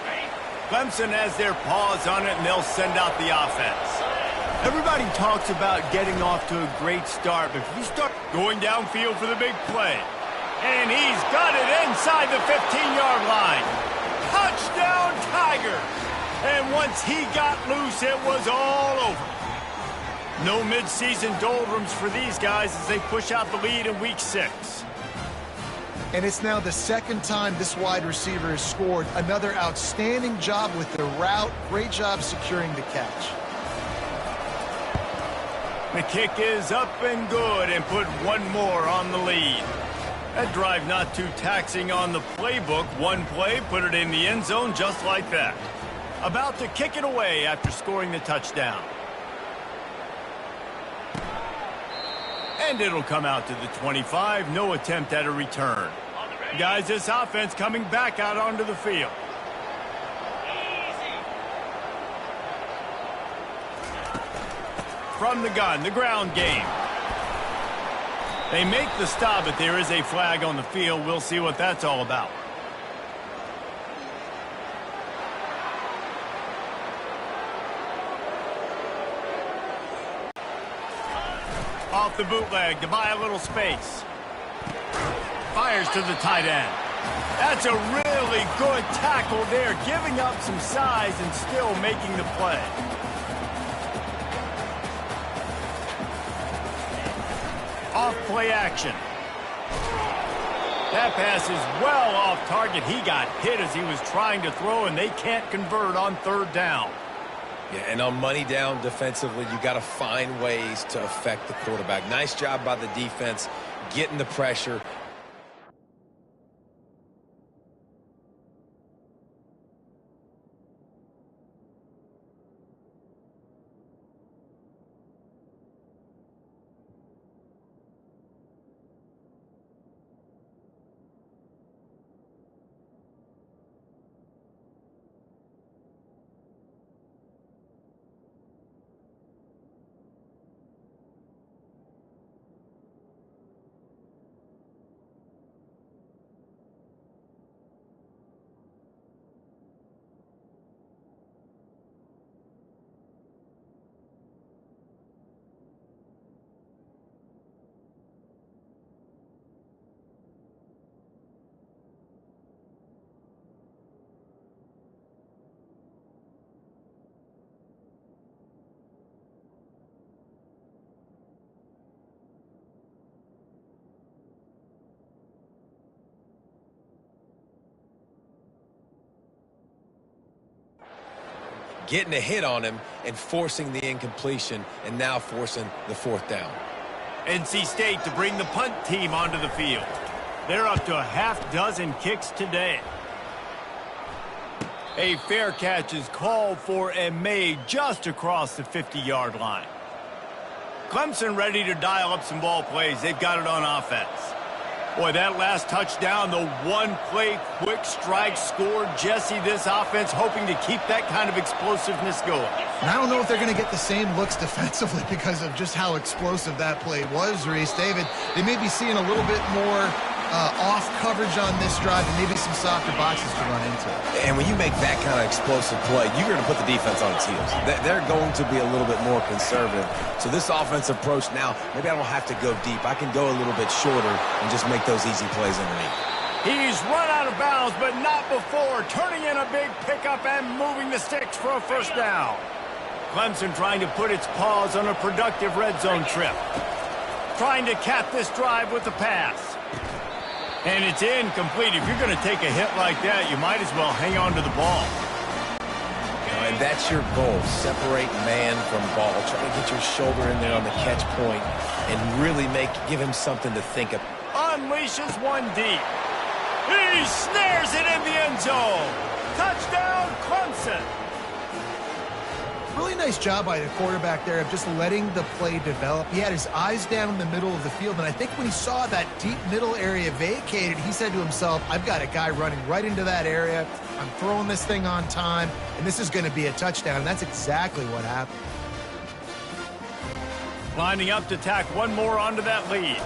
Clemson has their paws on it, and they'll send out the offense. Everybody talks about getting off to a great start, but if you start going downfield for the big play, and he's got it inside the 15-yard line. Touchdown, Tiger! And once he got loose, it was all over. No mid-season doldrums for these guys as they push out the lead in Week 6. And it's now the second time this wide receiver has scored. Another outstanding job with the route. Great job securing the catch. The kick is up and good and put one more on the lead. That drive not too taxing on the playbook. One play, put it in the end zone just like that. About to kick it away after scoring the touchdown. And it'll come out to the 25. No attempt at a return. Guys, this offense coming back out onto the field. From the gun, the ground game. They make the stop, but there is a flag on the field. We'll see what that's all about. Off the bootleg to buy a little space. Fires to the tight end. That's a really good tackle there, giving up some size and still making the play. Off play action. That pass is well off target. He got hit as he was trying to throw, and they can't convert on third down. Yeah, and on money down defensively, you got to find ways to affect the quarterback. Nice job by the defense, getting the pressure. Getting a hit on him and forcing the incompletion, and now forcing the fourth down. NC State to bring the punt team onto the field. They're up to a half dozen kicks today. A fair catch is called for and made just across the 50-yard line. Clemson ready to dial up some ball plays. They've got it on offense. Boy, that last touchdown, the one-play quick strike scored. Jesse, this offense hoping to keep that kind of explosiveness going. And I don't know if they're going to get the same looks defensively because of just how explosive that play was, Reese. David, they may be seeing a little bit more off coverage on this drive and maybe some softer boxes to run into. And when you make that kind of explosive play, you're going to put the defense on its heels. They're going to be a little bit more conservative. So this offensive approach now, maybe I don't have to go deep. I can go a little bit shorter and just make those easy plays underneath. He's run out of bounds, but not before turning in a big pickup and moving the sticks for a first down. Clemson trying to put its paws on a productive red zone trip. Trying to cap this drive with the pass. And it's incomplete. If you're going to take a hit like that, you might as well hang on to the ball. And that's your goal. Separate man from ball. Try to get your shoulder in there on the catch point and really give him something to think of. Unleashes one deep. He snares it in the end zone. Touchdown, Clemson. Really nice job by the quarterback there of just letting the play develop. He had his eyes down in the middle of the field, and I think when he saw that deep middle area vacated, he said to himself, I've got a guy running right into that area. I'm throwing this thing on time, and this is going to be a touchdown, and that's exactly what happened. Lining up to tack one more onto that lead.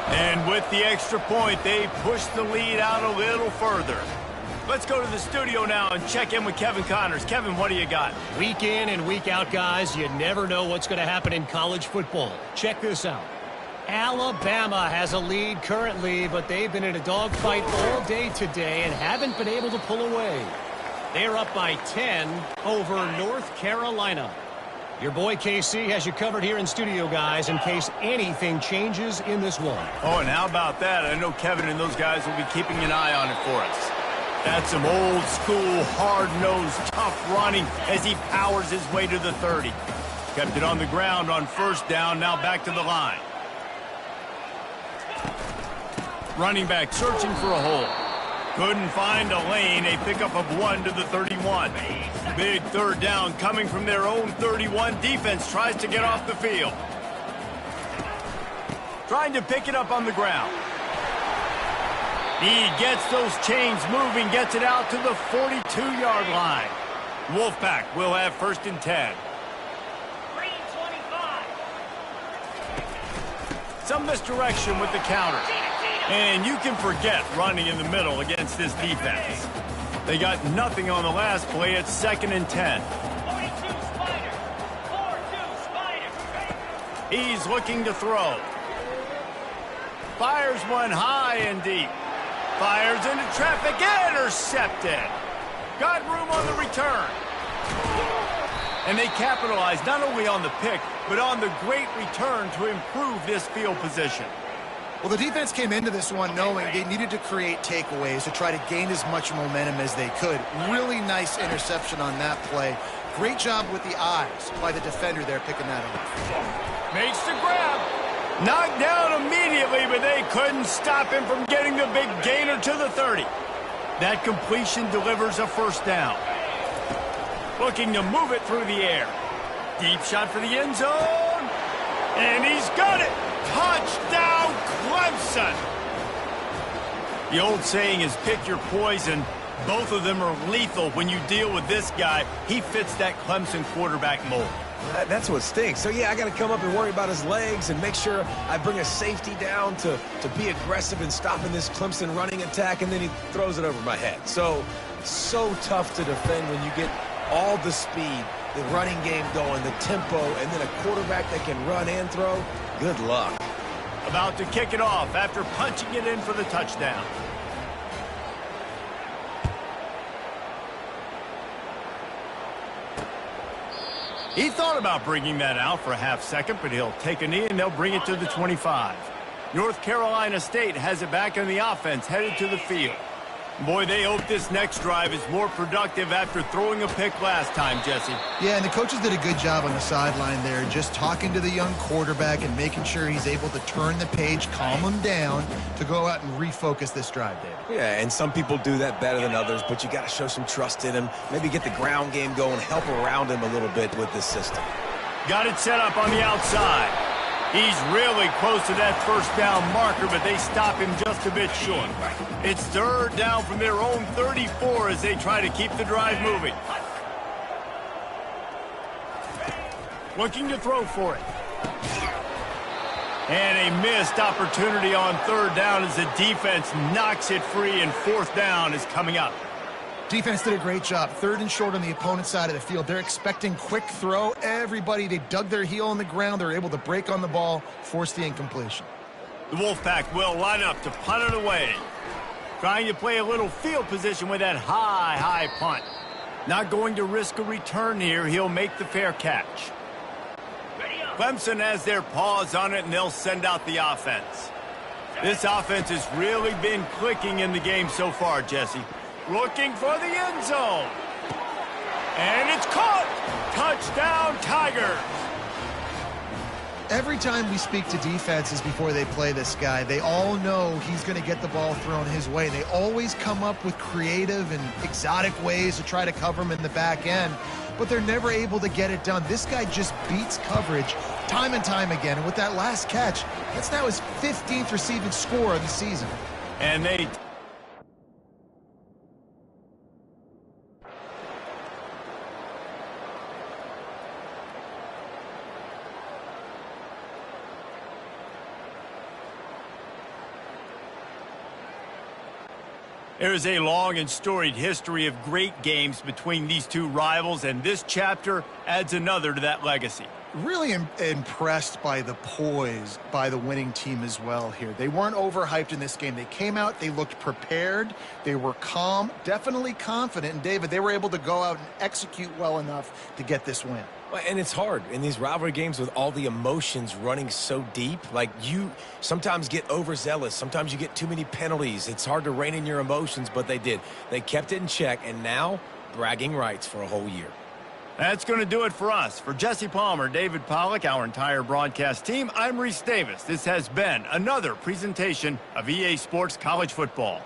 And with the extra point, they push the lead out a little further. Let's go to the studio now and check in with Kevin Connors. Kevin, what do you got? Week in and week out, guys, you never know what's going to happen in college football. Check this out. Alabama has a lead currently, but they've been in a dogfight all day today and haven't been able to pull away. They're up by 10 over North Carolina. Your boy KC has you covered here in studio, guys, in case anything changes in this one. Oh, and how about that? I know Kevin and those guys will be keeping an eye on it for us. That's some old-school, hard-nosed, tough running as he powers his way to the 30. Kept it on the ground on first down, now back to the line. Running back searching for a hole. Couldn't find a lane. A pickup of 1 to the 31. Big third down coming from their own 31. Defense tries to get off the field. Trying to pick it up on the ground. He gets those chains moving, gets it out to the 42-yard line. Wolfpack will have 1st and 10. Some misdirection with the counter. And you can forget running in the middle against this defense. They got nothing on the last play. It's 2nd and 10. He's looking to throw. Fires one high and deep. Fires into traffic. Intercepted. Got room on the return. And they capitalized not only on the pick, but on the great return to improve this field position. Well, the defense came into this one knowing they needed to create takeaways to try to gain as much momentum as they could. Really nice interception on that play. Great job with the eyes by the defender there picking that up. Makes the grab. Knocked down immediately, but they couldn't stop him from getting the big gainer to the 30. That completion delivers a 1st down. Looking to move it through the air. Deep shot for the end zone. And he's got it. Touchdown, Clemson. The old saying is pick your poison. Both of them are lethal when you deal with this guy. He fits that Clemson quarterback mold. That's what stinks. So, yeah, I got to come up and worry about his legs and make sure I bring a safety down to be aggressive in stopping this Clemson running attack, and then he throws it over my head. So tough to defend when you get all the speed, the running game going, the tempo, and then a quarterback that can run and throw. Good luck. About to kick it off after punching it in for the touchdown. He thought about bringing that out for a half second, but he'll take a knee and they'll bring it to the 25. North Carolina State has it back in the offense, headed to the field. Boy, they hope this next drive is more productive after throwing a pick last time, Jesse. Yeah, and the coaches did a good job on the sideline there, just talking to the young quarterback and making sure he's able to turn the page, calm him down to go out and refocus this drive, David. Yeah, and some people do that better than others, but you got to show some trust in him. Maybe get the ground game going, help around him a little bit with this system. Got it set up on the outside. He's really close to that 1st down marker, but they stop him just a bit short. It's 3rd down from their own 34 as they try to keep the drive moving. Looking to throw for it. And a missed opportunity on 3rd down as the defense knocks it free, and 4th down is coming up. Defense did a great job. 3rd and short on the opponent's side of the field. They're expecting quick throw. Everybody, they dug their heel on the ground. They're able to break on the ball, force the incompletion. The Wolfpack will line up to punt it away. Trying to play a little field position with that high punt. Not going to risk a return here. He'll make the fair catch. Clemson has their paws on it, and they'll send out the offense. This offense has really been clicking in the game so far, Jesse. Looking for the end zone. And it's caught. Touchdown, Tigers. Every time we speak to defenses before they play this guy, they all know he's going to get the ball thrown his way. They always come up with creative and exotic ways to try to cover him in the back end, but they're never able to get it done. This guy just beats coverage time and time again. And with that last catch, that's now his 15th receiving score of the season. And they... There is a long and storied history of great games between these two rivals, and this chapter adds another to that legacy. Really impressed by the poise by the winning team as well here. They weren't overhyped in this game. They came out, they looked prepared, they were calm, definitely confident, and David, they were able to go out and execute well enough to get this win. And it's hard in these rivalry games with all the emotions running so deep. Like, you sometimes get overzealous. Sometimes you get too many penalties. It's hard to rein in your emotions, but they did. They kept it in check, and now bragging rights for a whole year. That's going to do it for us. For Jesse Palmer, David Pollack, our entire broadcast team, I'm Reese Davis. This has been another presentation of EA Sports College Football.